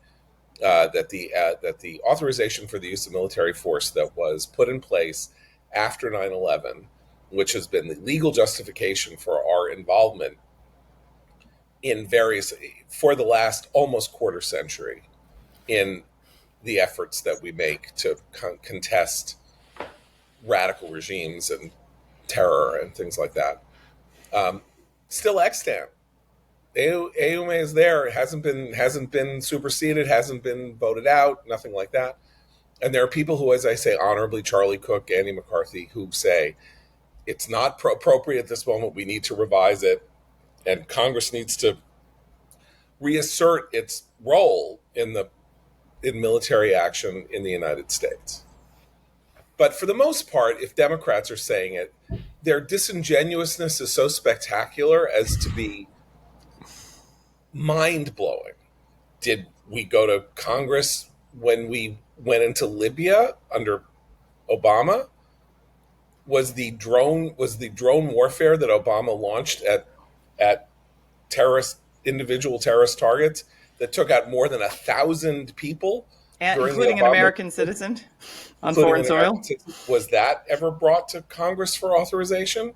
that the authorization for the use of military force that was put in place after 9/11, which has been the legal justification for our involvement for the last almost quarter century in the efforts that we make to contest radical regimes and terror and things like that. Still extant. AUMA is there. It hasn't been superseded, hasn't been voted out, nothing like that. And there are people who, as I say, honorably, Charlie Cook, Andy McCarthy, who say it's not appropriate at this moment. We need to revise it, and Congress needs to reassert its role in military action in the United States. But for the most part, if Democrats are saying it, their disingenuousness is so spectacular as to be mind-blowing. Did we go to Congress when we went into Libya under Obama? Was the drone warfare that Obama launched at individual terrorist targets that took out more than 1,000 people, including an American citizen on foreign soil? Was that ever brought to Congress for authorization?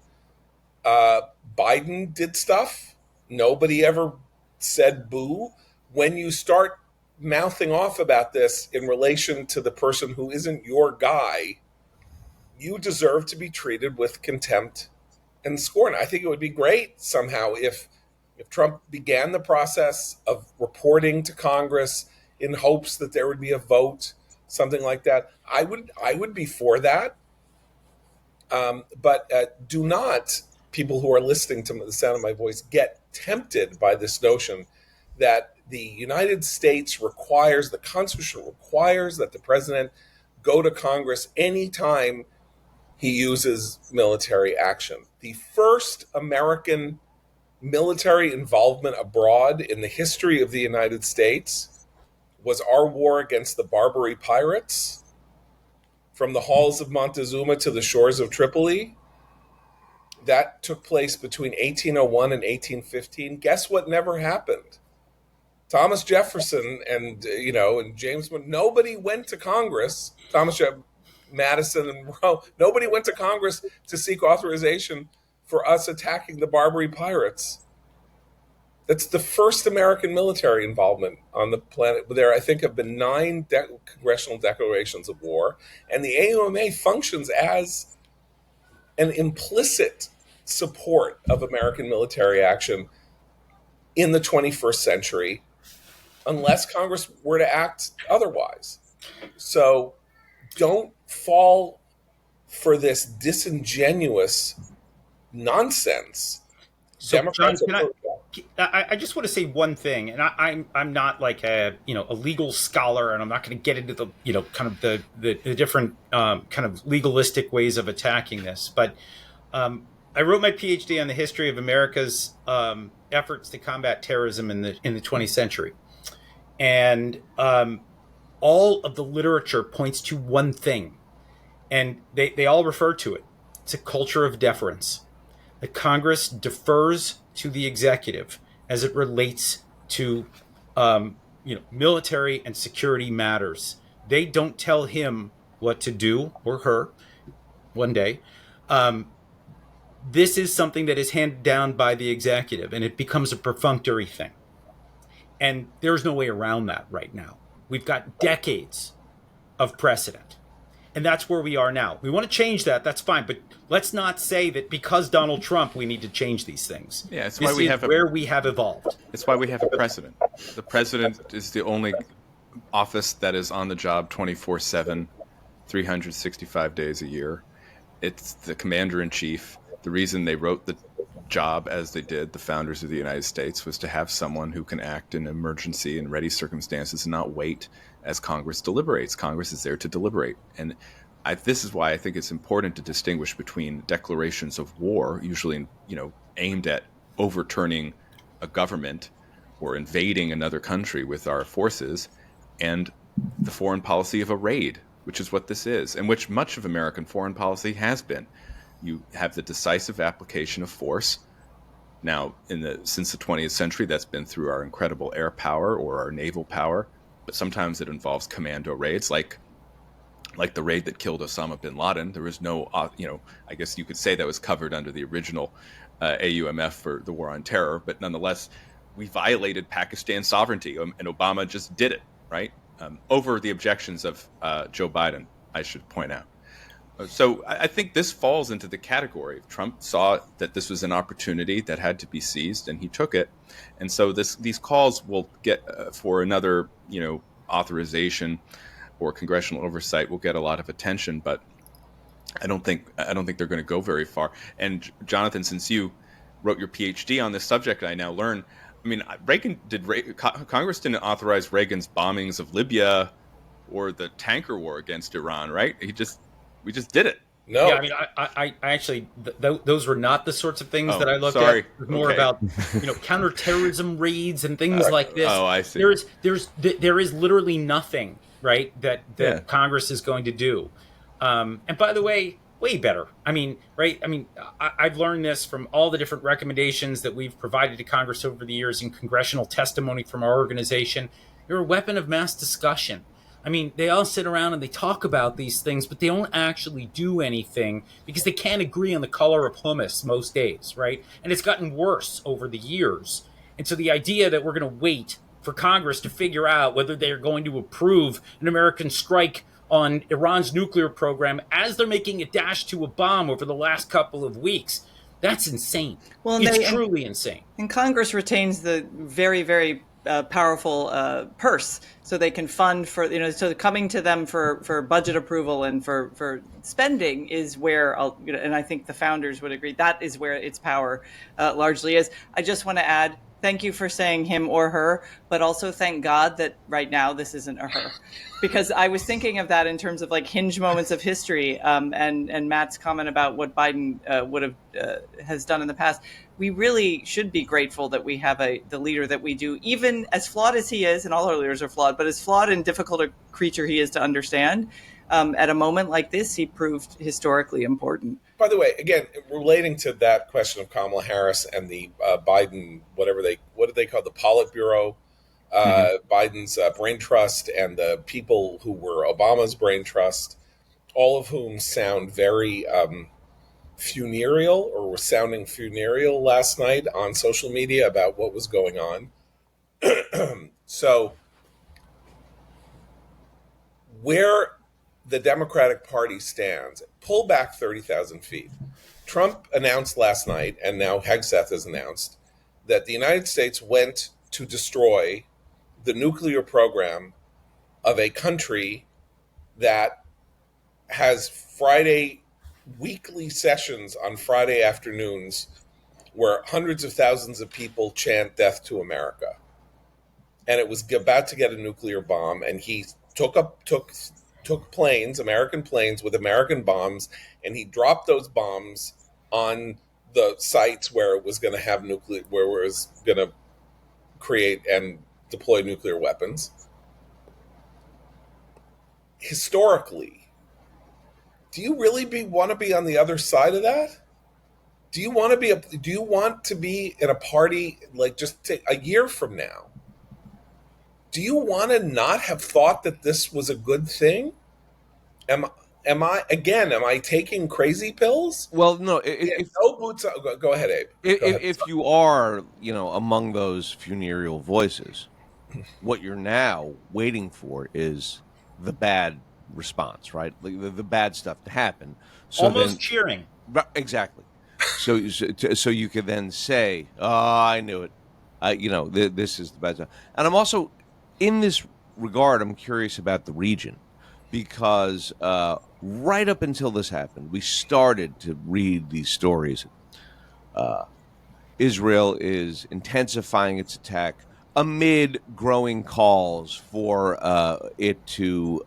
Biden did stuff. Nobody ever said boo. When you start mouthing off about this in relation to the person who isn't your guy, you deserve to be treated with contempt and scorn. I think it would be great somehow if Trump began the process of reporting to Congress in hopes that there would be a vote, something like that. I would be for that. But do not, people who are listening to the sound of my voice, get tempted by this notion that the United States the Constitution requires that the president go to Congress anytime he uses military action. The first American military involvement abroad in the history of the United States was our war against the Barbary pirates, from the halls of Montezuma to the shores of Tripoli. That took place between 1801 and 1815. Guess what never happened? Thomas Jefferson and James, nobody went to Congress. Madison and Monroe, nobody went to Congress to seek authorization for us attacking the Barbary pirates. That's the first American military involvement on the planet. There, I think, have been 9 congressional declarations of war, and the AUMA functions as an implicit support of American military action in the 21st century, unless Congress were to act otherwise. So don't fall for this disingenuous nonsense. So, John, Democrats are. I just want to say one thing, and I'm not like a legal scholar, and I'm not going to get into the kind of the different kind of legalistic ways of attacking this. But I wrote my PhD on the history of America's efforts to combat terrorism in the 20th century, and all of the literature points to one thing, and they all refer to it. It's a culture of deference. The Congress defers to the executive as it relates to military and security matters. They don't tell him what to do, or her, one day. This is something that is handed down by the executive, and it becomes a perfunctory thing. And there's no way around that right now. We've got decades of precedent. And that's where we are now. We want to change that. That's fine. But let's not say that because Donald Trump, we need to change these things. Yeah, it's why we have where we have evolved. It's why we have a president. The president is the only office that is on the job 24/7, 365 days a year. It's the commander-in-chief. The reason they wrote the job as they did, the founders of the United States, was to have someone who can act in emergency and ready circumstances and not wait as Congress deliberates. Congress is there to deliberate. And this is why I think it's important to distinguish between declarations of war, usually aimed at overturning a government or invading another country with our forces, and the foreign policy of a raid, which is what this is, and which much of American foreign policy has been. You have the decisive application of force. Now, since the 20th century, that's been through our incredible air power or our naval power, but sometimes it involves commando raids, like the raid that killed Osama bin Laden. There was no, I guess you could say that was covered under the original AUMF for the war on terror, but nonetheless, we violated Pakistan's sovereignty, and Obama just did it, right? Over the objections of Joe Biden, I should point out. So I think this falls into the category. Trump saw that this was an opportunity that had to be seized, and he took it. And so these calls will get for another, authorization or congressional oversight will get a lot of attention, but I don't think they're going to go very far. And Jonathan, since you wrote your PhD on this subject, I now learn. I mean, Congress didn't authorize Reagan's bombings of Libya or the tanker war against Iran, right? We just did it. No. Yeah, I mean, I actually, those were not the sorts of things that I looked at. It was more about, counterterrorism raids and things like this. Oh, I see. There is literally nothing, right, that Congress is going to do. And by the way, way better. I mean, right? I mean, I've learned this from all the different recommendations that we've provided to Congress over the years in congressional testimony from our organization. You're a weapon of mass discussion. I mean, they all sit around and they talk about these things, but they don't actually do anything because they can't agree on the color of hummus most days, right? And it's gotten worse over the years. And so the idea that we're going to wait for Congress to figure out whether they're going to approve an American strike on Iran's nuclear program as they're making a dash to a bomb over the last couple of weeks, that's insane. Well, it's truly insane. And Congress retains the very, very powerful purse, so they can fund for, so coming to them for budget approval and for spending is where, and I think the founders would agree, that is where its power largely is. I just want to add, thank you for saying him or her, but also thank God that right now this isn't a her. Because I was thinking of that in terms of like hinge moments of history, and Matt's comment about what Biden has done in the past. We really should be grateful that we have the leader that we do, even as flawed as he is, and all our leaders are flawed, but as flawed and difficult a creature he is to understand, at a moment like this, he proved historically important. By the way, again, relating to that question of Kamala Harris and the Biden, what did they call the Politburo, Biden's brain trust, and the people who were Obama's brain trust, all of whom sound very funereal, or was sounding funereal last night on social media about what was going on. So, where the Democratic Party stands, pull back 30,000 feet. Trump announced last night, and now Hegseth has announced, that the United States went to destroy the nuclear program of a country that has weekly sessions on Friday afternoons where hundreds of thousands of people chant death to America. And it was about to get a nuclear bomb, and he took planes, American planes with American bombs, and he dropped those bombs on the sites where it was going to have where it was going to create and deploy nuclear weapons. Historically, do you really want to be on the other side of that? Do you want to be in a party like just a year from now? Do you want to not have thought that this was a good thing? Am I taking crazy pills? Well, no. No boots. Go ahead, Abe. If you are, among those funereal voices, what you're now waiting for is the bad response, right? The bad stuff to happen. So almost cheering. Exactly. So you could then say, "Oh, I knew it." This is the bad stuff. And I'm also, in this regard, I'm curious about the region, because right up until this happened, we started to read these stories. Israel is intensifying its attack amid growing calls for it to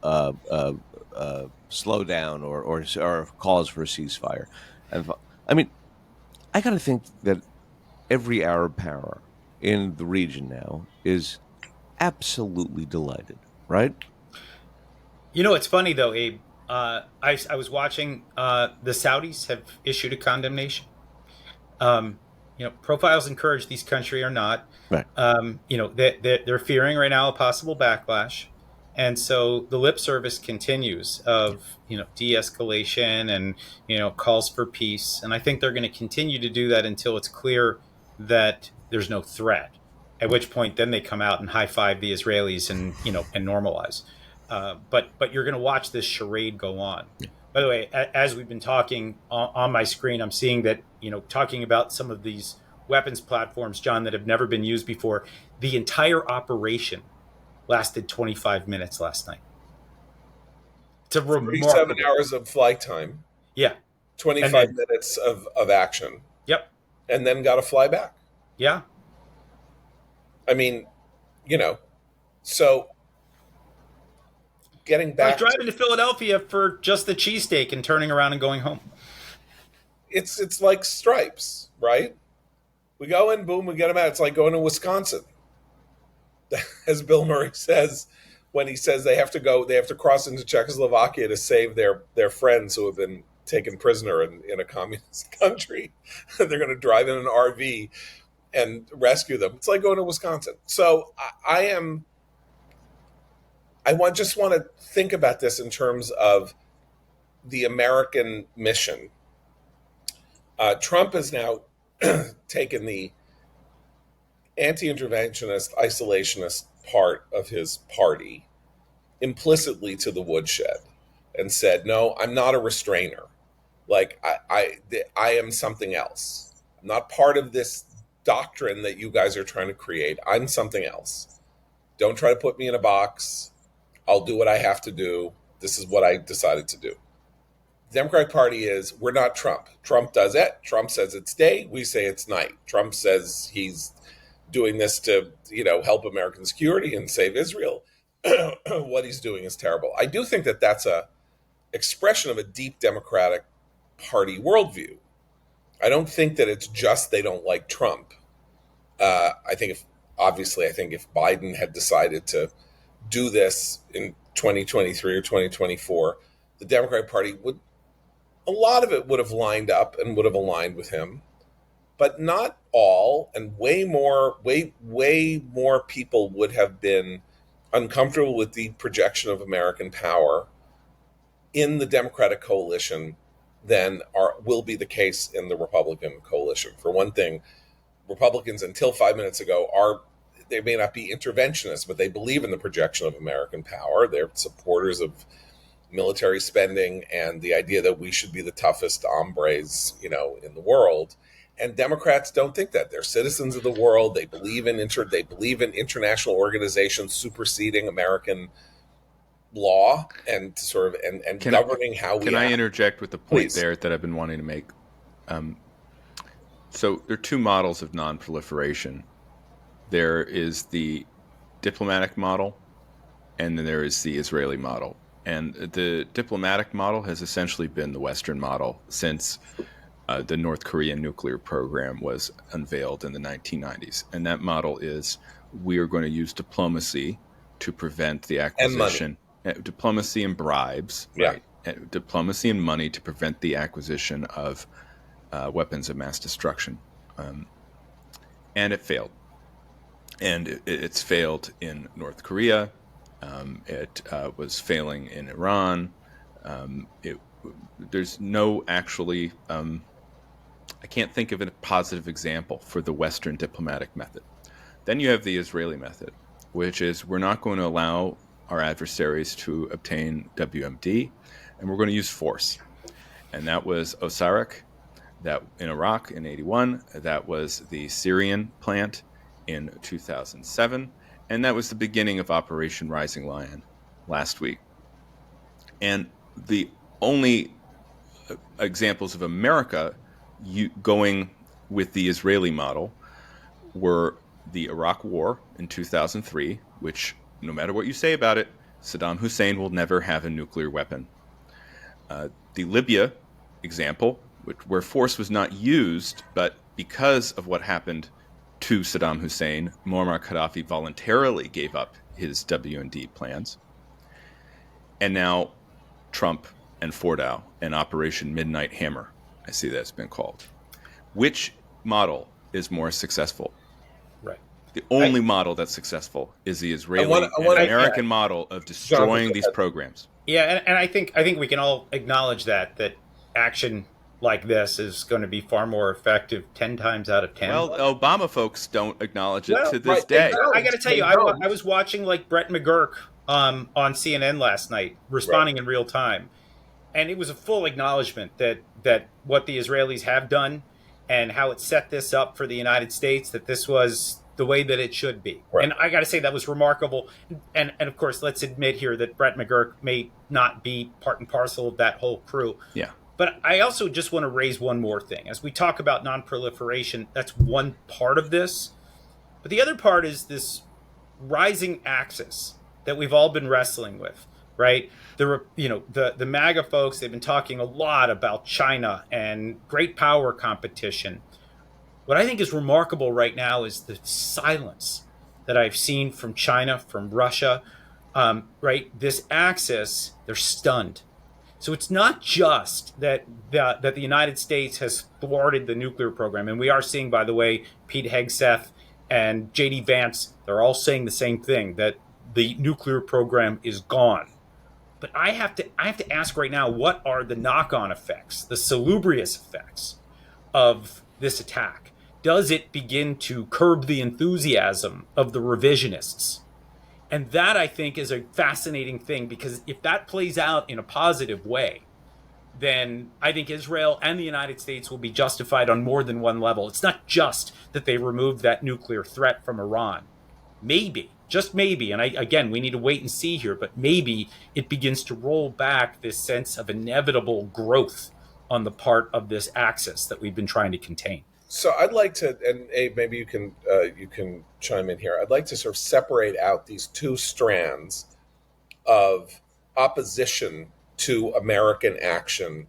slow down, or calls for a ceasefire. And I mean, I got to think that every Arab power in the region now is absolutely delighted, right? It's funny though, Abe. I was watching. The Saudis have issued a condemnation. Profiles encourage these countries or not. Right. They're fearing right now a possible backlash, and so the lip service continues of de-escalation and calls for peace, and I think they're going to continue to do that until it's clear that there's no threat. At which point, then they come out and high five the Israelis and normalize. But you're going to watch this charade go on. Yeah. By the way, as we've been talking on my screen, I'm seeing that, talking about some of these weapons platforms, John, that have never been used before. The entire operation lasted 25 minutes last night. It's a 37 hours of flight time. Yeah. 25 minutes of action. Yep. And then got to fly back. Yeah. I mean, so getting back, driving to Philadelphia for just the cheesesteak and turning around and going home. It's like Stripes, right? We go in, boom, we get them out. It's like going to Wisconsin, as Bill Murray says when he says they have to cross into Czechoslovakia to save their friends who have been taken prisoner in a communist country. They're going to drive in an RV and rescue them. It's like going to Wisconsin. So just want to think about this in terms of the American mission. Trump has now taken the anti-interventionist, isolationist part of his party implicitly to the woodshed and said, no, I'm not a restrainer. Like, I am something else. I'm not part of this doctrine that you guys are trying to create. I'm something else. Don't try to put me in a box. I'll do what I have to do. This is what I decided to do. The Democratic Party is, we're not Trump. Trump does it. Trump says it's day. We say it's night. Trump says he's doing this to, help American security and save Israel. What he's doing is terrible. I do think that that's a expression of a deep Democratic Party worldview. I don't think that it's just they don't like Trump. I think if Biden had decided to do this in 2023 or 2024, the Democratic Party a lot of it would have lined up and would have aligned with him, but not all, and way more people would have been uncomfortable with the projection of American power in the Democratic coalition than will be the case in the Republican coalition. For one thing, Republicans until 5 minutes ago they may not be interventionists, but they believe in the projection of American power. They're supporters of military spending and the idea that we should be the toughest hombres, in the world. And Democrats don't think that. They're citizens of the world. They believe in international organizations superseding American law and sort of and governing how we Can I act. interject with the point Please. there that I've been wanting to make? So there are two models of nonproliferation. There is the diplomatic model, and then there is the Israeli model. And the diplomatic model has essentially been the Western model since the North Korean nuclear program was unveiled in the 1990s. And that model is we are going to use diplomacy to prevent the acquisition. Diplomacy and bribes, right? Diplomacy and money to prevent the acquisition of weapons of mass destruction. And it failed. And it's failed in North Korea. It was failing in Iran. There's no actually, I can't think of a positive example for the Western diplomatic method. Then you have the Israeli method, which is we're not going to allow our adversaries to obtain WMD, and we're going to use force. And that was Osirak, that in Iraq in 1981, that was the Syrian plant in 2007, and that was the beginning of Operation Rising Lion last week. And the only examples of America going with the Israeli model were the Iraq War in 2003, which, no matter what you say about it, Saddam Hussein will never have a nuclear weapon. The Libya example, where force was not used, but because of what happened to Saddam Hussein, Muammar Gaddafi voluntarily gave up his W&D plans. And now Trump and Fordow and Operation Midnight Hammer, I see that's been called. Which model is more successful? Right. The only model that's successful is the Israeli and American model of destroying these programs. Yeah, and I think we can all acknowledge that action like this is going to be far more effective 10 times out of 10. Well, Obama folks don't acknowledge it to this day. I got to tell you, I was watching like Brett McGurk on CNN last night, responding in real time. And it was a full acknowledgement that what the Israelis have done and how it set this up for the United States, that this was the way that it should be. Right. And I got to say that was remarkable. And of course, let's admit here that Brett McGurk may not be part and parcel of that whole crew. Yeah. But I also just want to raise one more thing. As we talk about nonproliferation, that's one part of this. But the other part is this rising axis that we've all been wrestling with, right? The MAGA folks, they've been talking a lot about China and great power competition. What I think is remarkable right now is the silence that I've seen from China, from Russia, right? This axis, they're stunned. So it's not just that the United States has thwarted the nuclear program. And we are seeing, by the way, Pete Hegseth and J.D. Vance, they're all saying the same thing, that the nuclear program is gone. But I have to ask right now, what are the knock-on effects, the salubrious effects of this attack? Does it begin to curb the enthusiasm of the revisionists? And that, I think, is a fascinating thing, because if that plays out in a positive way, then I think Israel and the United States will be justified on more than one level. It's not just that they removed that nuclear threat from Iran. Maybe, just maybe, and again, we need to wait and see here, but maybe it begins to roll back this sense of inevitable growth on the part of this axis that we've been trying to contain. So I'd like to, and Abe, maybe you can chime in here. I'd like to sort of separate out these two strands of opposition to American action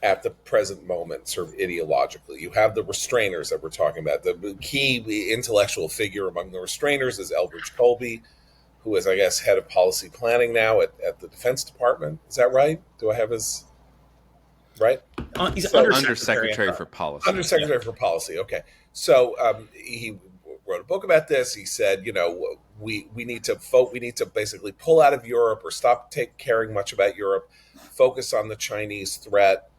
at the present moment, sort of ideologically. You have the restrainers that we're talking about. The key intellectual figure among the restrainers is Eldridge Colby, who is, I guess, head of policy planning now at the Defense Department. Is that right? Do I have his... Right? He's Undersecretary for Policy. Undersecretary for Policy, okay. So he wrote a book about this. He said, we need to basically pull out of Europe or stop caring much about Europe, focus on the Chinese threat,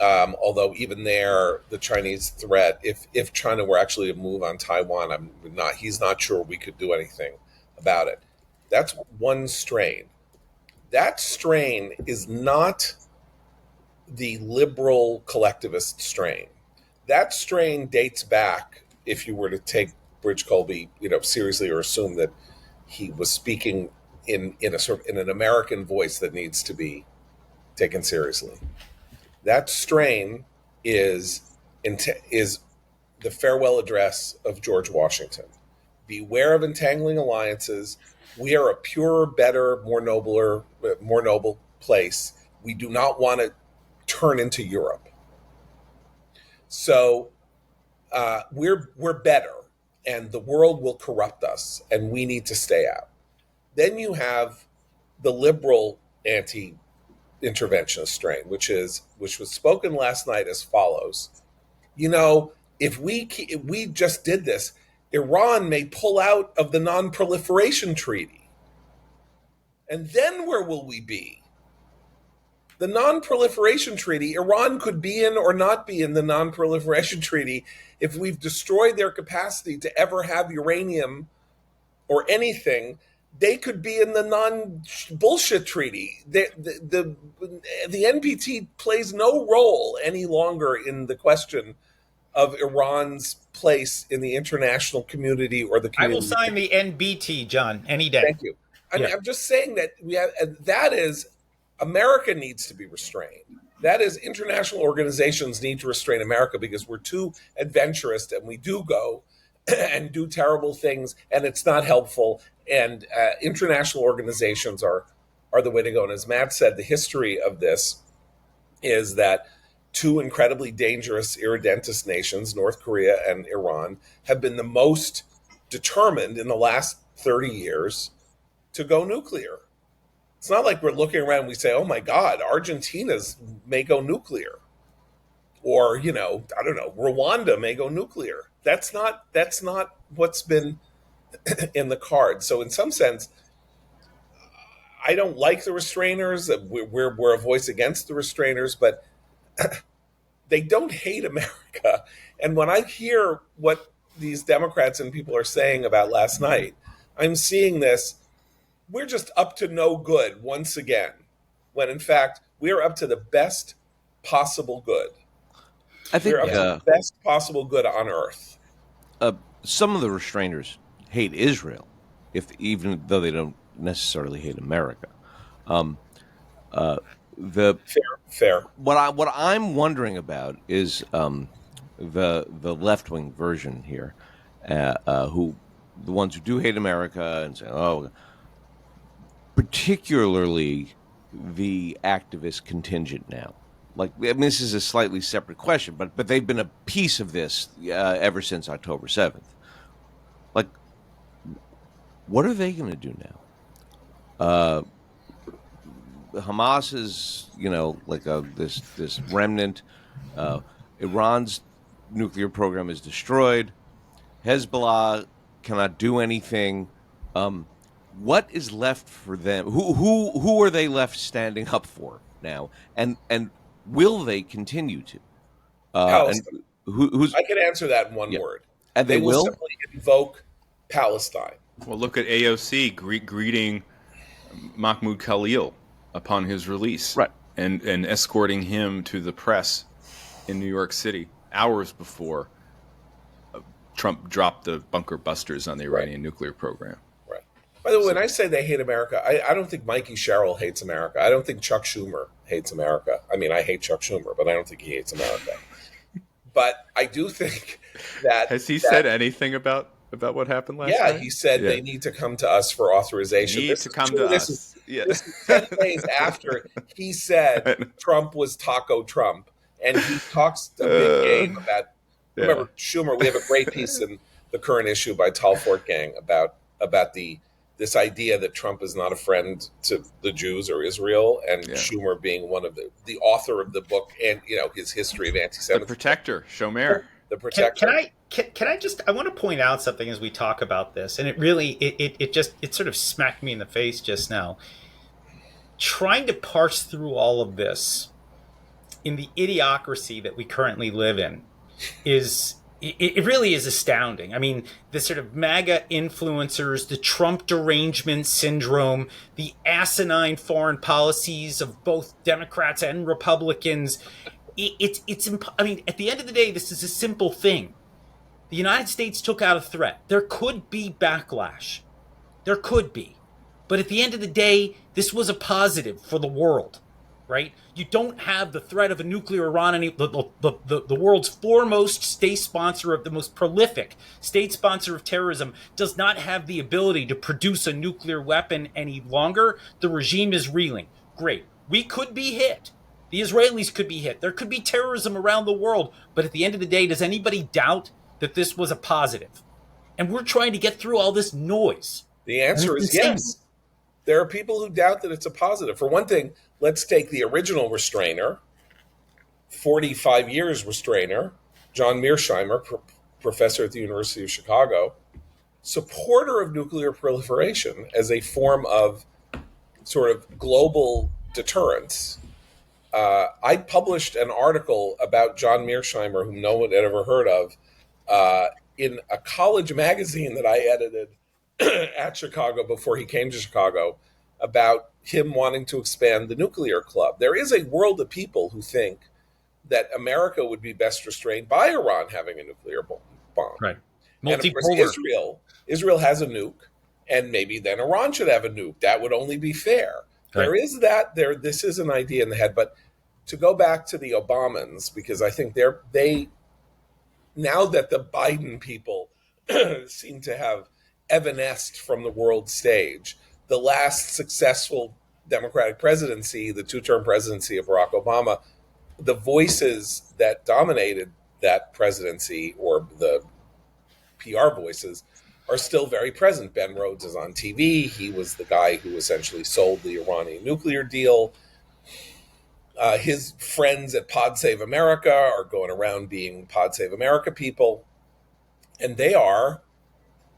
Although even there, the Chinese threat, if China were actually to move on Taiwan, he's not sure we could do anything about it. That's one strain. That strain is not the liberal collectivist strain. That strain dates back, if you were to take Bridge Colby, seriously, or assume that he was speaking in an American voice that needs to be taken seriously. That strain is the farewell address of George Washington. Beware of entangling alliances. We are a purer, better, more noble place. We do not want to turn into Europe. So we're better, and the world will corrupt us, and we need to stay out. Then you have the liberal anti-interventionist strain, which was spoken last night as follows: if we just did this, Iran may pull out of the non-proliferation treaty, and then where will we be? The non-proliferation treaty, Iran could be in or not be in the non-proliferation treaty if we've destroyed their capacity to ever have uranium or anything. They could be in the non-bullshit treaty. The NPT plays no role any longer in the question of Iran's place in the international community or the community. I will sign the NBT, John, any day. Thank you. I'm just saying that that is, America needs to be restrained. That is, international organizations need to restrain America because we're too adventurous, and we do go and do terrible things, and it's not helpful. And international organizations are the way to go. And as Matt said, the history of this is that two incredibly dangerous irredentist nations, North Korea and Iran, have been the most determined in the last 30 years to go nuclear. It's not like we're looking around and we say, oh my God, Argentina's may go nuclear. Or, I don't know, Rwanda may go nuclear. That's not what's been in the cards. So in some sense, I don't like the restrainers. We're a voice against the restrainers, but they don't hate America. And when I hear what these Democrats and people are saying about last night, I'm seeing this. We're just up to no good once again, when in fact we're up to the best possible good. I think we're up to the best possible good on earth. Some of the restrainers hate Israel, even though they don't necessarily hate America. Fair. What I'm wondering about is the left wing version here, the ones who do hate America and say, oh, particularly the activist contingent now. This is a slightly separate question, but they've been a piece of this ever since October 7th. What are they going to do now? Hamas is, this remnant. Iran's nuclear program is destroyed. Hezbollah cannot do anything. What is left for them? Who are they left standing up for now? And will they continue to? I can answer that in one word. And they will simply invoke Palestine. Well, look at AOC greeting Mahmoud Khalil upon his release, right, and escorting him to the press in New York City hours before Trump dropped the bunker busters on the Iranian nuclear program. Right. By the way, when I say they hate America, I don't think Mikey Sherrill hates America. I don't think Chuck Schumer hates America. I mean, I hate Chuck Schumer, but I don't think he hates America. But I do think that... Has he said anything about what happened last night? Yeah, he said they need to come to us for authorization. This is 10 days after he said Trump was Taco Trump. And he talks a big game about... Remember, Schumer, we have a great piece in the current issue by Tal Fortgang about this idea that Trump is not a friend to the Jews or Israel, and Schumer being one of the author of the book and his history of anti-Semitism. The protector, Shomer. The protector. Can I just, I want to point out something as we talk about this, and it really, it sort of smacked me in the face just now. Trying to parse through all of this, in the idiocracy that we currently live in is it really is astounding. I mean, the sort of MAGA influencers, the Trump derangement syndrome, the asinine foreign policies of both Democrats and Republicans. I mean, at the end of the day, this is a simple thing. The United States took out a threat. There could be backlash. There could be. But at the end of the day, this was a positive for the world, right? You don't have the threat of a nuclear Iran. The world's foremost state sponsor of the most prolific state sponsor of terrorism does not have the ability to produce a nuclear weapon any longer. The regime is reeling. Great. We could be hit. The Israelis could be hit. There could be terrorism around the world. But at the end of the day, does anybody doubt that this was a positive? And we're trying to get through all this noise. The answer is yes. There are people who doubt that it's a positive. For one thing, let's take the original restrainer, 45 years restrainer, John Mearsheimer, professor at the University of Chicago, supporter of nuclear proliferation as a form of sort of global deterrence. I published an article about John Mearsheimer, whom no one had ever heard of, in a college magazine that I edited at Chicago before he came to Chicago, about him wanting to expand the nuclear club. There is a world of people who think that America would be best restrained by Iran having a nuclear bomb. Right. And of course, Israel has a nuke, and maybe then Iran should have a nuke. That would only be fair. Right. There is that. This is an idea in the head. But to go back to the Obamans, because I think they now that the Biden people seem to have evanesced from the world stage, the last successful Democratic presidency, the two-term presidency of Barack Obama, the voices that dominated that presidency, or the PR voices, are still very present. Ben Rhodes is on TV. He was the guy who essentially sold the Iranian nuclear deal. His friends at Pod Save America are going around being Pod Save America people. And they are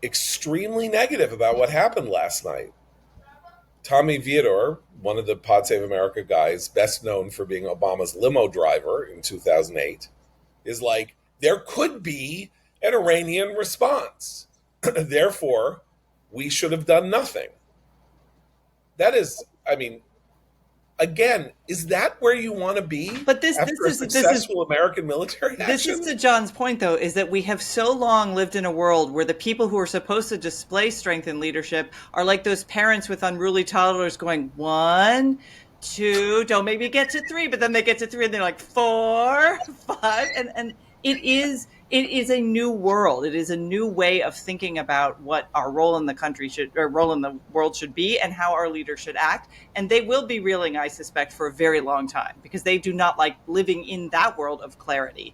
extremely negative about what happened last night. Tommy Vietor, one of the Pod Save America guys, best known for being Obama's limo driver in 2008, is like, there could be an Iranian response. Therefore, we should have done nothing. That is, I mean, again, is that where you want to be? But this is successful American military action? This is to John's point, though, is that we have so long lived in a world where the people who are supposed to display strength and leadership are like those parents with unruly toddlers going 1, 2, don't maybe get to 3, but then they get to 3 and they're like 4, 5, and it is a new world. It is a new way of thinking about what our role in the country role in the world should be, and how our leaders should act. And they will be reeling, I suspect, for a very long time, because they do not like living in that world of clarity.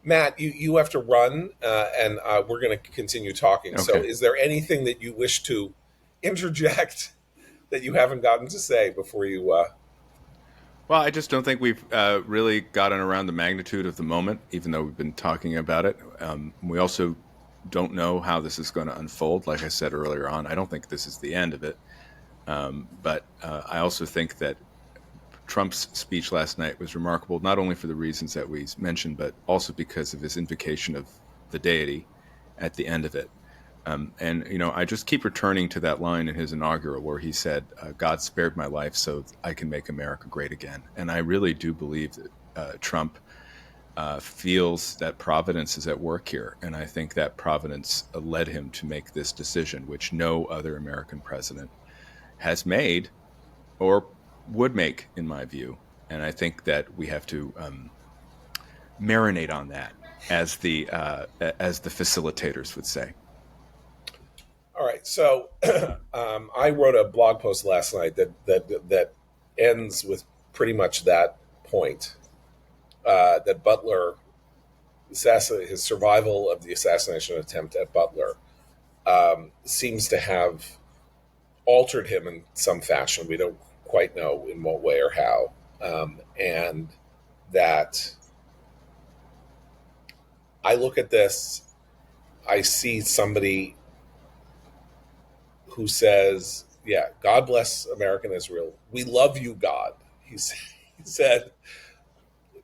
Matt, you have to run, and we're going to continue talking. Okay. So is there anything that you wish to interject that you haven't gotten to say before you... Well, I just don't think we've really gotten around the magnitude of the moment, even though we've been talking about it. We also don't know how this is going to unfold. Like I said earlier on, I don't think this is the end of it. But I also think that Trump's speech last night was remarkable, not only for the reasons that we mentioned, but also because of his invocation of the deity at the end of it. And, you know, I just keep returning to that line in his inaugural where he said, God spared my life so I can make America great again. And I really do believe that Trump feels that Providence is at work here. And I think that Providence led him to make this decision, which no other American president has made or would make, in my view. And I think that we have to marinate on that, as the facilitators would say. All right, so I wrote a blog post last night that ends with pretty much that point, that Butler, his survival of the assassination attempt at Butler, seems to have altered him in some fashion. We don't quite know in what way or how, and that I look at this, I see somebody who says, yeah, God bless America and Israel. We love you, God. He said,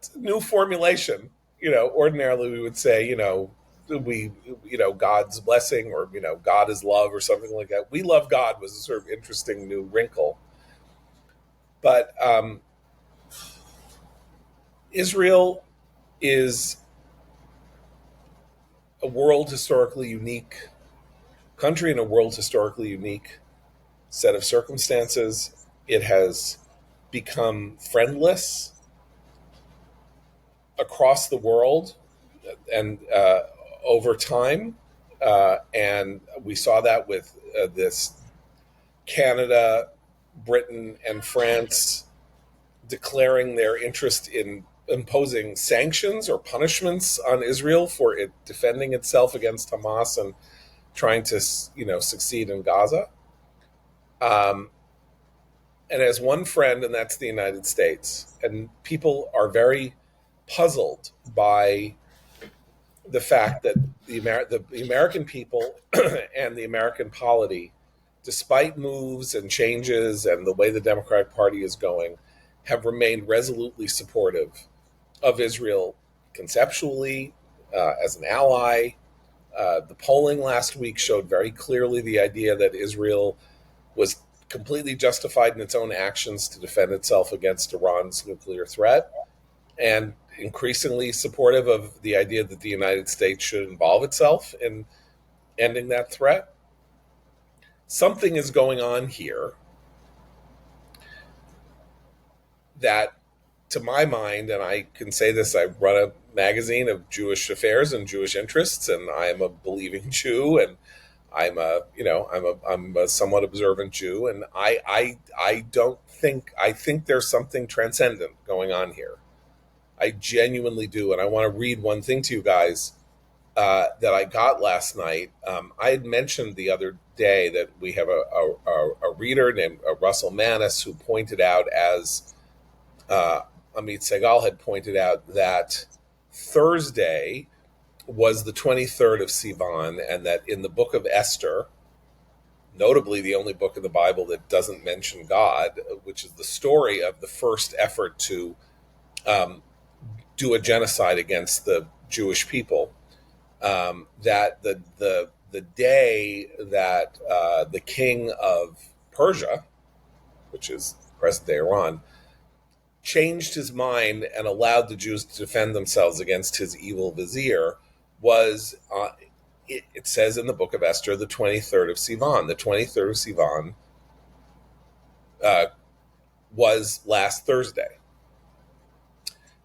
it's a new formulation. Ordinarily we would say, God's blessing, or, God is love, or something like that. We love God was a sort of interesting new wrinkle. But Israel is a world historically unique country in a world historically unique set of circumstances. It has become friendless across the world and over time. And we saw that with this Canada, Britain, and France declaring their interest in imposing sanctions or punishments on Israel for it defending itself against Hamas and trying to, succeed in Gaza. And as one friend, and that's the United States, and people are very puzzled by the fact that the American people and the American polity, despite moves and changes and the way the Democratic Party is going, have remained resolutely supportive of Israel conceptually, as an ally. The polling last week showed very clearly the idea that Israel was completely justified in its own actions to defend itself against Iran's nuclear threat, and increasingly supportive of the idea that the United States should involve itself in ending that threat. Something is going on here that, to my mind, and I can say this, I run a magazine of Jewish affairs and Jewish interests, and I am a believing Jew, and I'm a somewhat observant Jew, and I think there's something transcendent going on here. I genuinely do, and I want to read one thing to you guys that I got last night. I had mentioned the other day that we have a reader named Russell Manis who pointed out, as Amit Segal had pointed out, that Thursday was the 23rd of Sivan, and that in the book of Esther, notably the only book in the Bible that doesn't mention God, which is the story of the first effort to do a genocide against the Jewish people, that the day that the king of Persia, which is present-day Iran, changed his mind and allowed the Jews to defend themselves against his evil vizier was, it says in the book of Esther, the 23rd of Sivan. The 23rd of Sivan was last Thursday.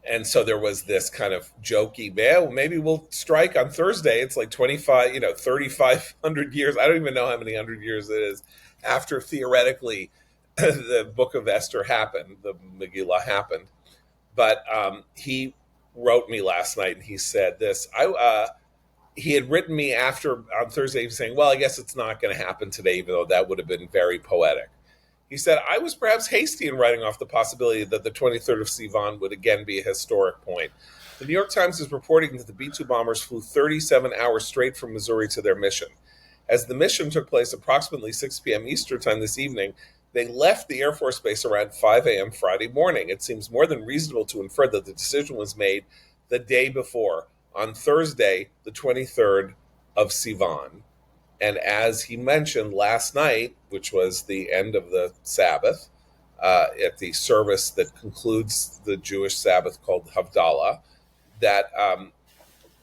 And so there was this kind of jokey, well, maybe we'll strike on Thursday. It's like 3,500 years. I don't even know how many hundred years it is after, theoretically, the book of Esther happened, the Megillah happened. But he wrote me last night and he said this. He had written me after on Thursday saying, well, I guess it's not going to happen today, even though that would have been very poetic. He said, I was perhaps hasty in writing off the possibility that the 23rd of Sivan would again be a historic point. The New York Times is reporting that the B-2 bombers flew 37 hours straight from Missouri to their mission. As the mission took place approximately 6 p.m. Eastern time this evening, they left the Air Force Base around 5 a.m. Friday morning. It seems more than reasonable to infer that the decision was made the day before, on Thursday, the 23rd of Sivan. And as he mentioned last night, which was the end of the Sabbath, at the service that concludes the Jewish Sabbath called Havdalah, that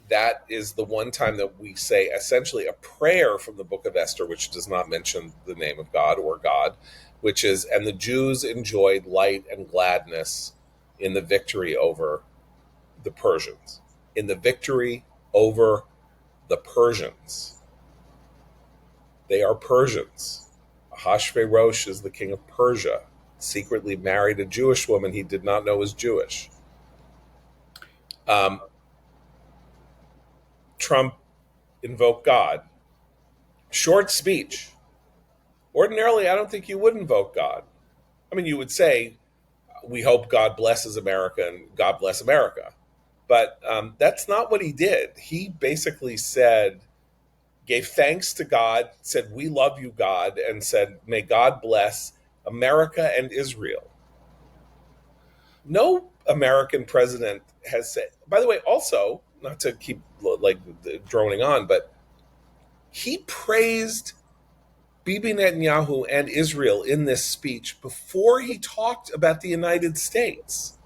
that is the one time that we say essentially a prayer from the book of Esther, which does not mention the name of God or God, which is, and the Jews enjoyed light and gladness in the victory over the Persians. In the victory over the Persians. They are Persians. Ahasuerus is the king of Persia, secretly married a Jewish woman he did not know was Jewish. Trump invoked God. Short speech. Ordinarily, I don't think you would invoke God. I mean, you would say, we hope God blesses America and God bless America. But that's not what he did. He basically said, gave thanks to God, said, we love you, God, and said, may God bless America and Israel. No American president has said. By the way, also, not to keep like droning on, but he praised Bibi Netanyahu and Israel in this speech before he talked about the United States.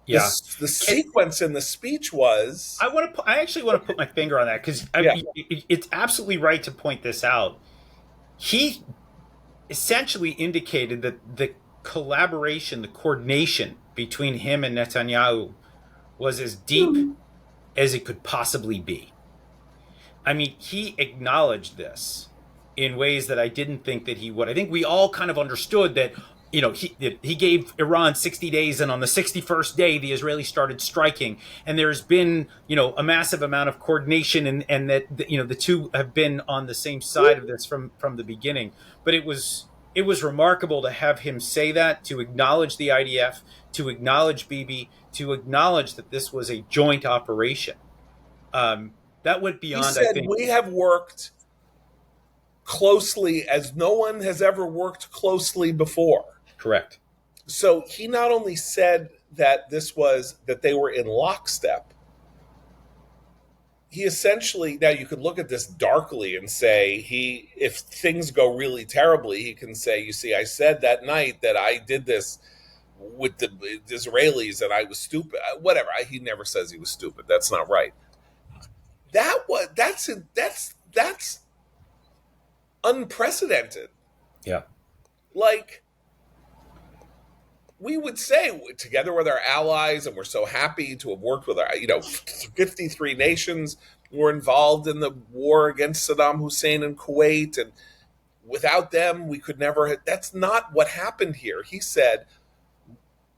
Yeah. The sequence in the speech was. I actually want to put my finger on that, because it's absolutely right to point this out. He essentially indicated that the collaboration, the coordination between him and Netanyahu was as deep as it could possibly be. I mean, he acknowledged this in ways that I didn't think that he would. I think we all kind of understood that, he gave Iran 60 days, and on the 61st day, the Israelis started striking. And there's been, a massive amount of coordination, and that, the two have been on the same side of this from the beginning. But it was remarkable to have him say that, to acknowledge the IDF, to acknowledge Bibi, to acknowledge that this was a joint operation. That went beyond, He said, I think. We have worked closely as no one has ever worked closely before. Correct. So he not only said that that they were in lockstep, he essentially, now you could look at this darkly and say, if things go really terribly, he can say, you see, I said that night that I did this with the Israelis and I was stupid. Whatever. He never says he was stupid. That's not right. That's unprecedented. Yeah. Like, we would say, together with our allies, and we're so happy to have worked with our, 53 nations were involved in the war against Saddam Hussein in Kuwait, and without them, we could never have. That's not what happened here. He said,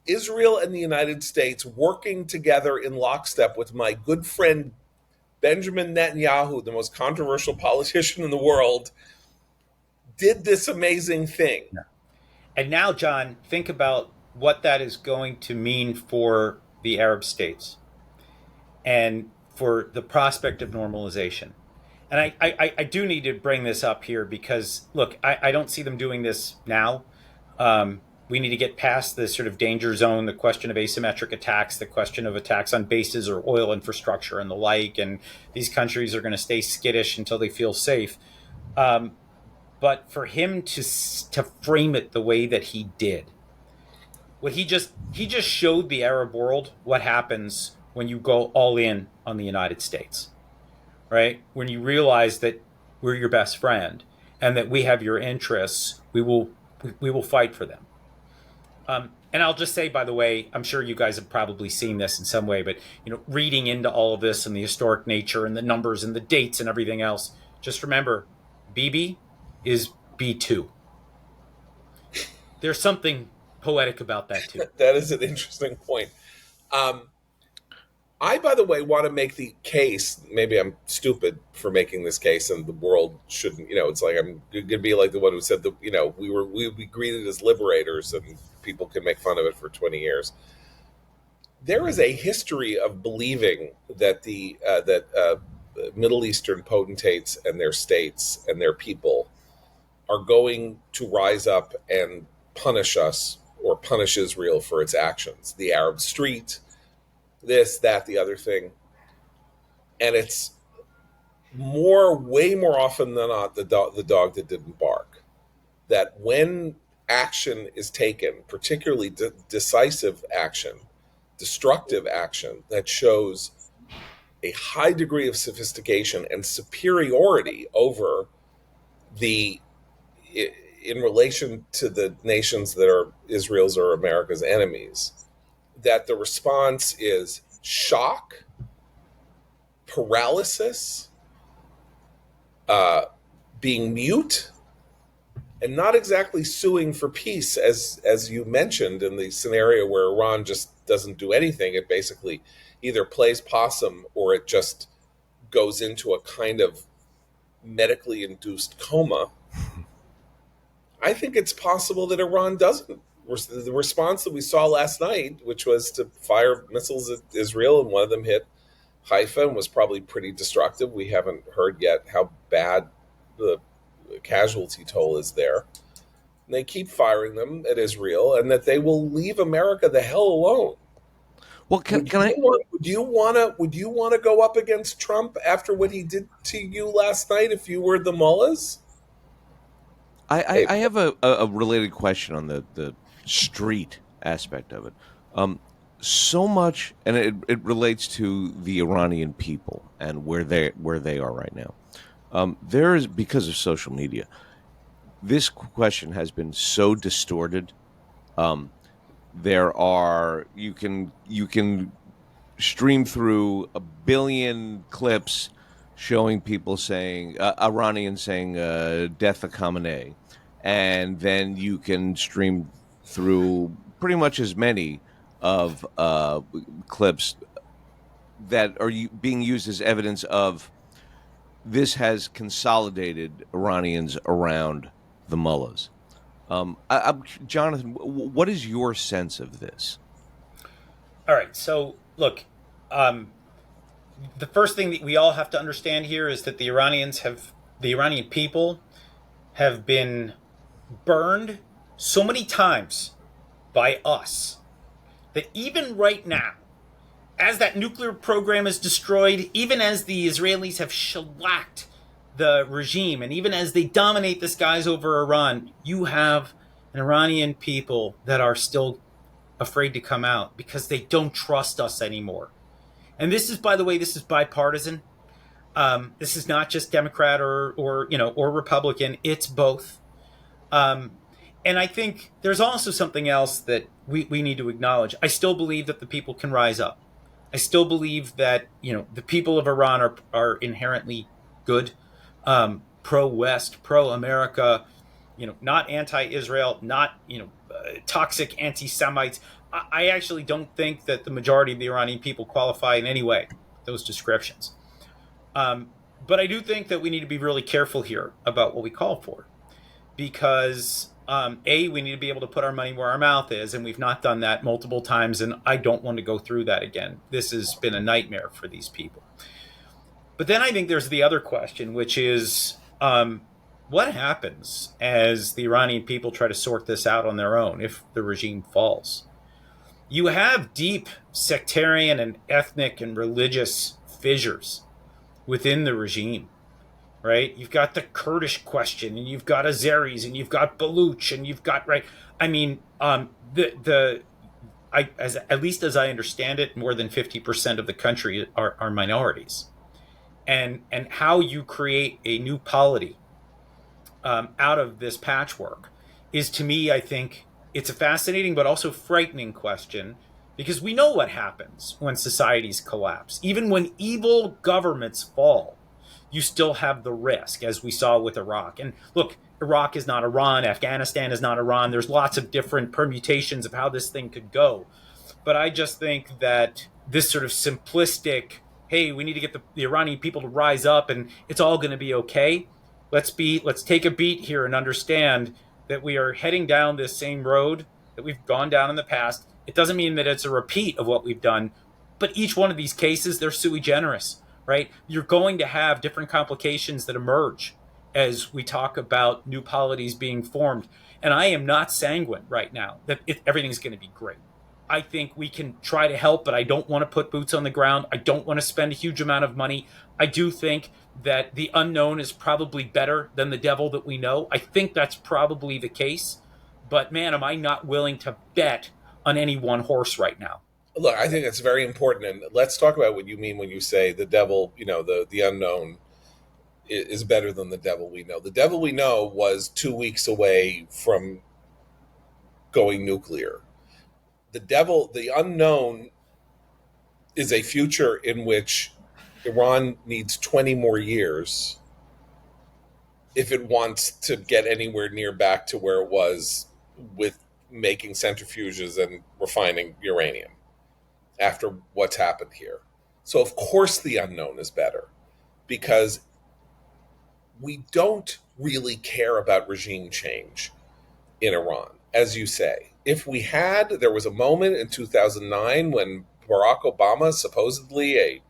Israel and the United States working together in lockstep with my good friend Benjamin Netanyahu, the most controversial politician in the world, did this amazing thing. Yeah. And now, John, think about what that is going to mean for the Arab states and for the prospect of normalization. And I do need to bring this up here because, look, I don't see them doing this now. We need to get past this sort of danger zone, the question of asymmetric attacks, the question of attacks on bases or oil infrastructure and the like. And these countries are going to stay skittish until they feel safe. But for him to frame it the way that he did, he just showed the Arab world what happens when you go all in on the United States, right? When you realize that we're your best friend and that we have your interests, we will fight for them. And I'll just say, by the way, I'm sure you guys have probably seen this in some way, but reading into all of this and the historic nature and the numbers and the dates and everything else, just remember, Bibi is B2. There's something poetic about that too. That is an interesting point. I, by the way, want to make the case, maybe I'm stupid for making this case and the world shouldn't, it's like I'm going to be like the one who said that, we would be greeted as liberators and people can make fun of it for 20 years. There is a history of believing that that Middle Eastern potentates and their states and their people are going to rise up and punish us or punish Israel for its actions. The Arab Street, this, that, the other thing. And it's way more often than not the dog that didn't bark. That when action is taken, particularly decisive action, destructive action that shows a high degree of sophistication and superiority over in relation to the nations that are Israel's or America's enemies, that the response is shock, paralysis, being mute, and not exactly suing for peace, as you mentioned in the scenario where Iran just doesn't do anything. It basically either plays possum or it just goes into a kind of medically induced coma. I think it's possible that Iran doesn't. The response that we saw last night, which was to fire missiles at Israel, and one of them hit Haifa and was probably pretty destructive. We haven't heard yet how bad the casualty toll is there. and they keep firing them at Israel, and that they will leave America the hell alone. Well, can I? Would you want to go up against Trump after what he did to you last night if you were the mullahs? I have a related question on the street aspect of it. So much, and it relates to the Iranian people and where they are right now. There is, because of social media, this question has been so distorted. There are you can stream through a billion clips showing people saying Iranians saying "Death of Khamenei," and then you can stream through pretty much as many of clips that are being used as evidence of this has consolidated Iranians around the mullahs. Jonathan, what is your sense of this? All right. So, look, the first thing that we all have to understand here is that the Iranian people have been burned so many times by us that even right now, as that nuclear program is destroyed, even as the Israelis have shellacked the regime, and even as they dominate the skies over Iran, you have an Iranian people that are still afraid to come out because they don't trust us anymore. And this is, by the way, this is bipartisan. This is not just Democrat or Republican. It's both. And I think there's also something else that we need to acknowledge. I still believe that the people can rise up. I still believe that the people of Iran are inherently good, pro-West, pro-America, not anti-Israel, not toxic anti-Semites. I actually don't think that the majority of the Iranian people qualify in any way those descriptions. But I do think that we need to be really careful here about what we call for, because we need to be able to put our money where our mouth is, and we've not done that multiple times, and I don't want to go through that again. This has been a nightmare for these people. But then I think there's the other question, which is what happens as the Iranian people try to sort this out on their own if the regime falls? You have deep sectarian and ethnic and religious fissures within the regime, right? You've got the Kurdish question, and you've got Azeris, and you've got Baluch, and you've got, right? I mean, at least as I understand it, more than 50% of the country are minorities, and how you create a new polity out of this patchwork is, to me, I think it's a fascinating but also frightening question, because we know what happens when societies collapse. Even when evil governments fall, you still have the risk, as we saw with Iraq. And look, Iraq is not Iran. Afghanistan is not Iran. There's lots of different permutations of how this thing could go. But I just think that this sort of simplistic, hey, we need to get the Iranian people to rise up and it's all going to be okay. Let's take a beat here and understand that we are heading down this same road that we've gone down in the past. It doesn't mean that it's a repeat of what we've done, but each one of these cases, they're sui generis, right? You're going to have different complications that emerge as we talk about new polities being formed. And I am not sanguine right now that everything's going to be great. I think we can try to help, but I don't want to put boots on the ground. I don't want to spend a huge amount of money. I do think that the unknown is probably better than the devil that we know. I think that's probably the case. But man, am I not willing to bet on any one horse right now. Look, I think that's very important. And let's talk about what you mean when you say the devil, the unknown is better than the devil we know. The devil we know was 2 weeks away from going nuclear. The unknown is a future in which Iran needs 20 more years if it wants to get anywhere near back to where it was with making centrifuges and refining uranium after what's happened here. So of course the unknown is better, because we don't really care about regime change in Iran, as you say. If we had, there was a moment in 2009 when Barack Obama, supposedly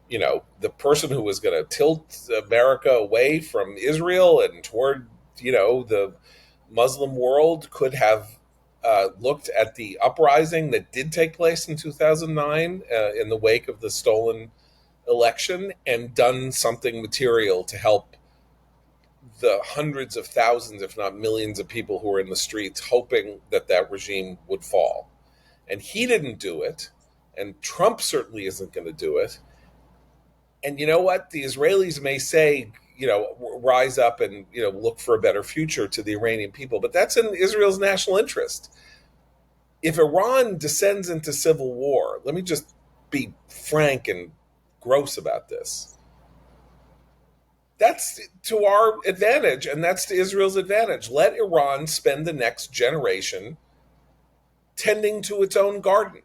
the person who was going to tilt America away from Israel and toward, the Muslim world could have looked at the uprising that did take place in 2009 in the wake of the stolen election and done something material to help the hundreds of thousands, if not millions, of people who were in the streets hoping that that regime would fall. And he didn't do it, and Trump certainly isn't going to do it. And you know what? The Israelis may say, rise up and, look for a better future to the Iranian people, but that's in Israel's national interest. If Iran descends into civil war, let me just be frank and gross about this. That's to our advantage, and that's to Israel's advantage. Let Iran spend the next generation tending to its own garden.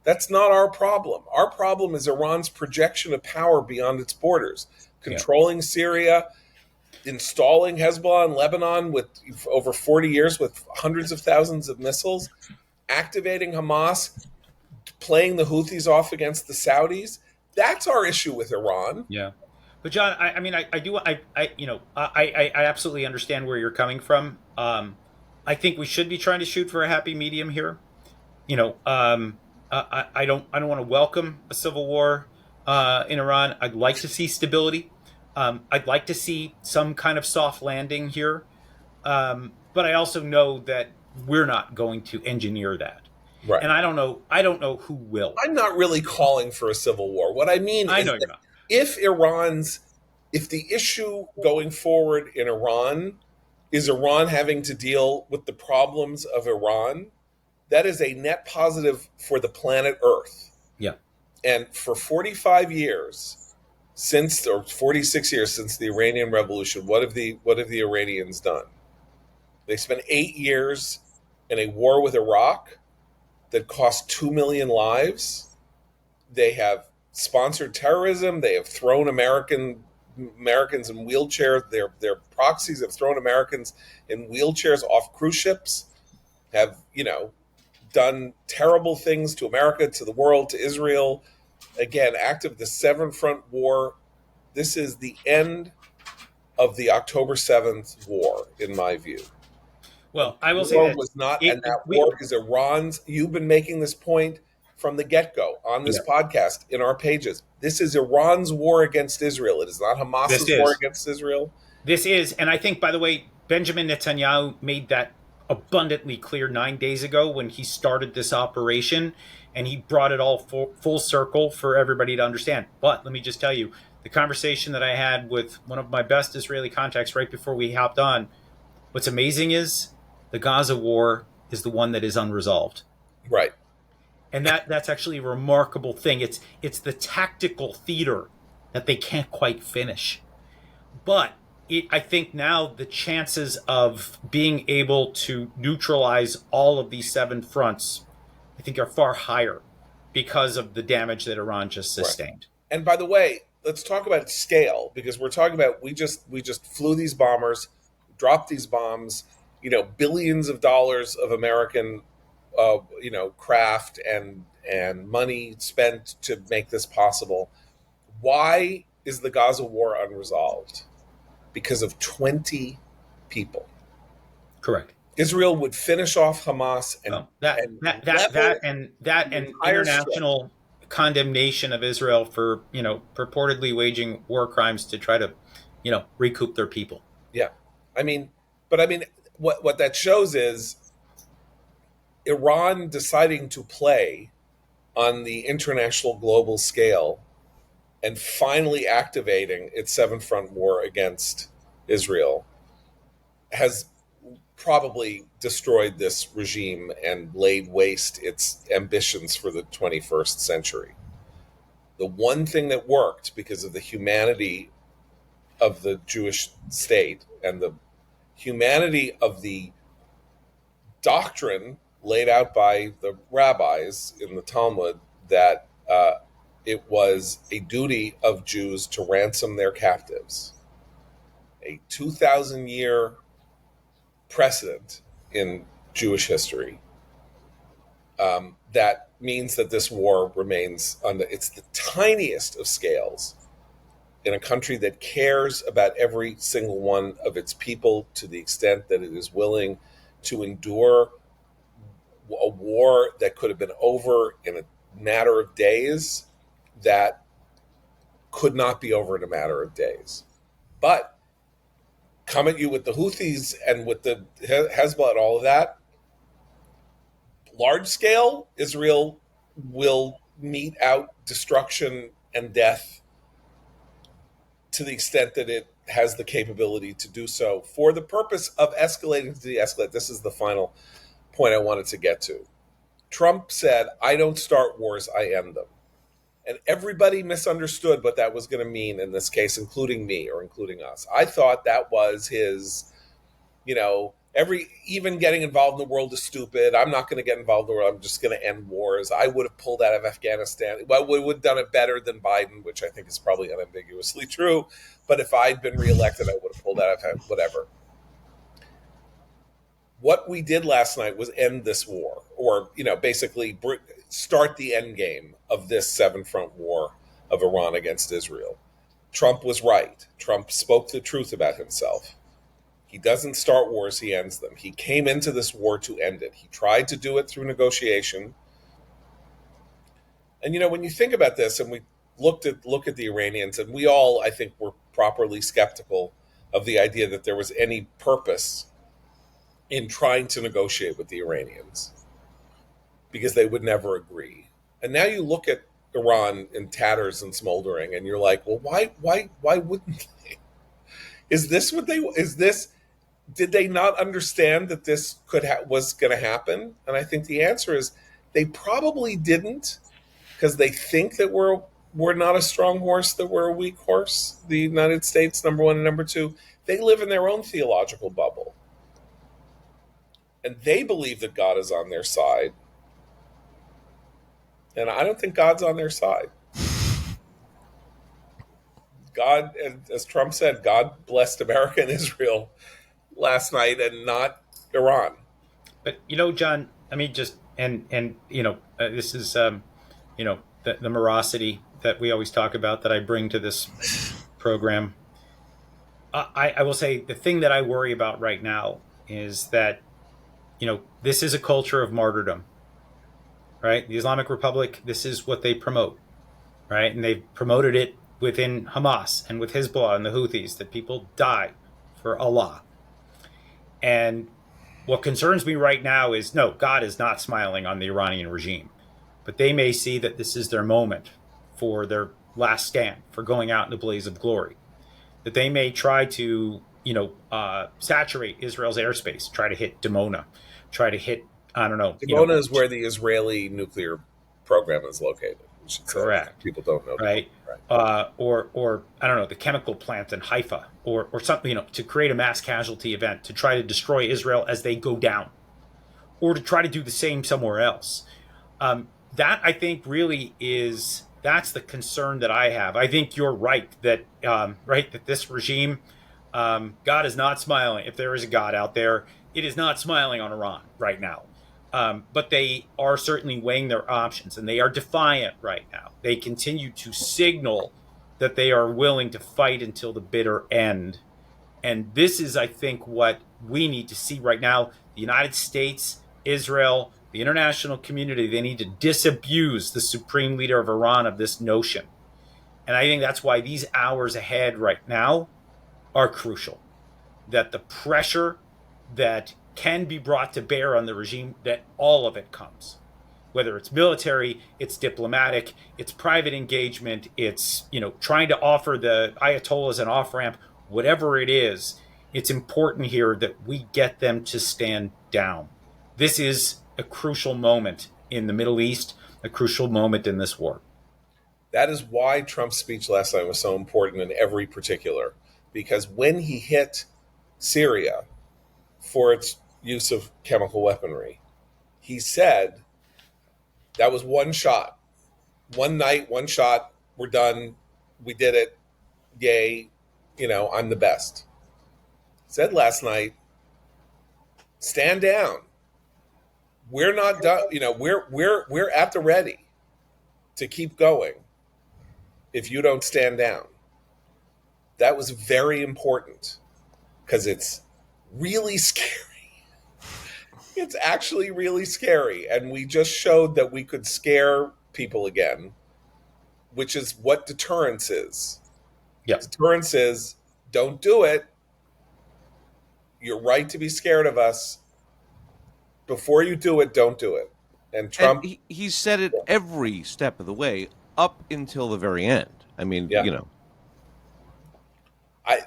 That's not our problem. Our problem is Iran's projection of power beyond its borders, controlling Syria, installing Hezbollah in Lebanon with over 40 years with hundreds of thousands of missiles, activating Hamas, playing the Houthis off against the Saudis. That's our issue with Iran. Yeah. But John, I absolutely understand where you're coming from. I think we should be trying to shoot for a happy medium here. I don't want to welcome a civil war in Iran. I'd like to see stability. I'd like to see some kind of soft landing here. But I also know that we're not going to engineer that. Right. And I don't know who will. I'm not really calling for a civil war. What I mean is you're not. If the issue going forward in Iran is Iran having to deal with the problems of Iran, that is a net positive for the planet Earth. Yeah. And for 45 years or 46 years since the Iranian Revolution, what have the Iranians done? They spent 8 years in a war with Iraq that cost 2 million lives. They have sponsored terrorism. They have thrown Americans in wheelchairs. Their proxies have thrown Americans in wheelchairs off cruise ships, have, done terrible things to America, to the world, to Israel. Again, active the Seven Front War. This is the end of the October 7th war, in my view. Well, I will the say war that was not, and that war is Iran's. You've been making this point from the get-go on this podcast in our pages. This is Iran's war against Israel. It is not Hamas's war against Israel. This is, and I think, by the way, Benjamin Netanyahu made that abundantly clear 9 days ago when he started this operation, and he brought it all full circle for everybody to understand. But let me just tell you, the conversation that I had with one of my best Israeli contacts right before we hopped on, what's amazing is the Gaza war is the one that is unresolved. Right. And that's actually a remarkable thing. It's the tactical theater that they can't quite finish. But I think now the chances of being able to neutralize all of these 7 fronts, I think, are far higher because of the damage that Iran just sustained. Right. And by the way, let's talk about scale, because we're talking about we just flew these bombers, dropped these bombs, billions of dollars of American craft and money spent to make this possible. Why is the Gaza war unresolved? Because of 20 people. Correct. Israel would finish off Hamas and international condemnation of Israel for purportedly waging war crimes to try to recoup their people. Yeah, what that shows is Iran deciding to play on the international global scale and finally activating its 7 front war against Israel has probably destroyed this regime and laid waste its ambitions for the 21st century. The one thing that worked, because of the humanity of the Jewish state and the humanity of the doctrine laid out by the rabbis in the Talmud, that it was a duty of Jews to ransom their captives. A 2,000-year precedent in Jewish history. That means that this war remains it's the tiniest of scales. in a country that cares about every single one of its people to the extent that it is willing to endure a war that could have been over in a matter of days, that could not be over in a matter of days. But come at you with the Houthis and with the Hezbollah and all of that, large scale, Israel will mete out destruction and death to the extent that it has the capability to do so for the purpose of escalating to de-escalate. This is the final point I wanted to get to. Trump said, I don't start wars, I end them. And everybody misunderstood what that was going to mean in this case, including me or including us. I thought that was his, even getting involved in the world is stupid. I'm not going to get involved in the world. I'm just going to end wars. I would have pulled out of Afghanistan. Well, we would have done it better than Biden, which I think is probably unambiguously true. But if I'd been reelected, I would have pulled out of whatever. What we did last night was end this war, or, basically start the end game of this seven-front war of Iran against Israel. Trump was right. Trump spoke the truth about himself. He doesn't start wars, he ends them. He came into this war to end it. He tried to do it through negotiation. And, when you think about this, and we look at the Iranians, and we all, I think, were properly skeptical of the idea that there was any purpose in trying to negotiate with the Iranians, because they would never agree. And now you look at Iran in tatters and smoldering, and you're like, well, why wouldn't they? Did they not understand that this was going to happen? And I think the answer is they probably didn't, because they think that we're not a strong horse, that we're a weak horse. The United States, number one, and number two, they live in their own theological bubble. And they believe that God is on their side. And I don't think God's on their side. God, as Trump said, God blessed America and Israel last night and not Iran. But, John, I mean, this is, the morosity that we always talk about that I bring to this program. I will say the thing that I worry about right now is that, this is a culture of martyrdom, right? The Islamic Republic, this is what they promote, right? And they've promoted it within Hamas and with Hezbollah and the Houthis, that people die for Allah. And what concerns me right now is, no, God is not smiling on the Iranian regime, but they may see that this is their moment for their last stand, for going out in a blaze of glory, that they may try to, saturate Israel's airspace, try to hit Dimona, try to hit, I don't know. Dimona is where the Israeli nuclear program is located. Correct. People don't know. Right. Or I don't know, the chemical plant in Haifa, or something, to create a mass casualty event to try to destroy Israel as they go down, or to try to do the same somewhere else. That, I think, really that's the concern that I have. I think you're right that that this regime, God is not smiling. If there is a God out there, it is not smiling on Iran right now. But they are certainly weighing their options, and they are defiant right now. They continue to signal that they are willing to fight until the bitter end. And this is, I think, what we need to see right now. The United States, Israel, the international community, they need to disabuse the supreme leader of Iran of this notion. And I think that's why these hours ahead right now are crucial. That the pressure that can be brought to bear on the regime, that all of it comes. Whether it's military, it's diplomatic, it's private engagement, it's, trying to offer the Ayatollahs an off-ramp, whatever it is, it's important here that we get them to stand down. This is a crucial moment in the Middle East, a crucial moment in this war. That is why Trump's speech last night was so important in every particular, because when he hit Syria for its use of chemical weaponry, he said that was one shot, one night, one shot, we're done, we did it, yay, I'm the best. Said last night, stand down. We're not done, we're at the ready to keep going if you don't stand down. That was very important because it's really scary. It's actually really scary. And we just showed that we could scare people again, which is what deterrence is. Yeah. Deterrence is don't do it. You're right to be scared of us. Before you do it, don't do it. And Trump. And he said it every step of the way up until the very end. I mean, Yeah. you know.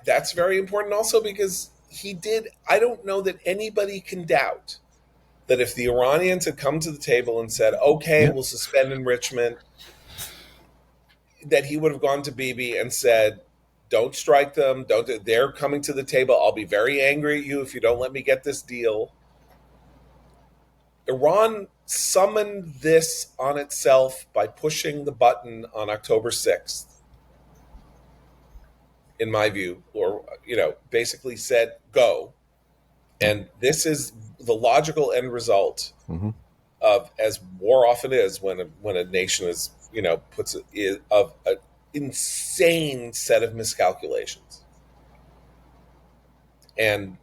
That's very important also because he did. I don't know that anybody can doubt that if the Iranians had come to the table and said, okay, Yeah. we'll suspend enrichment, that he would have gone to Bibi and said, don't strike them. They're coming to the table. I'll be very angry at you if you don't let me get this deal. Iran summoned this on itself by pushing the button on October 6th, in my view, or, basically said, go. And this is the logical end result of, as war often is when a nation is, puts it, of an insane set of miscalculations. And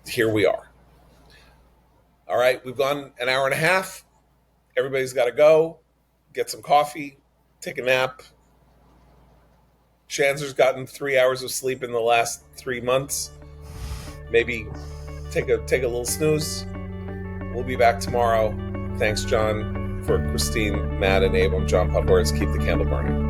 here we are. All right, we've gone an hour and a half. Everybody's got to go, get some coffee, take a nap. Shanzer's gotten 3 hours of sleep in the last 3 months. Maybe take a little snooze. We'll be back tomorrow. Thanks, John. For Christine, Matt, and Abe, I'm John Podhoretz. Keep the candle burning.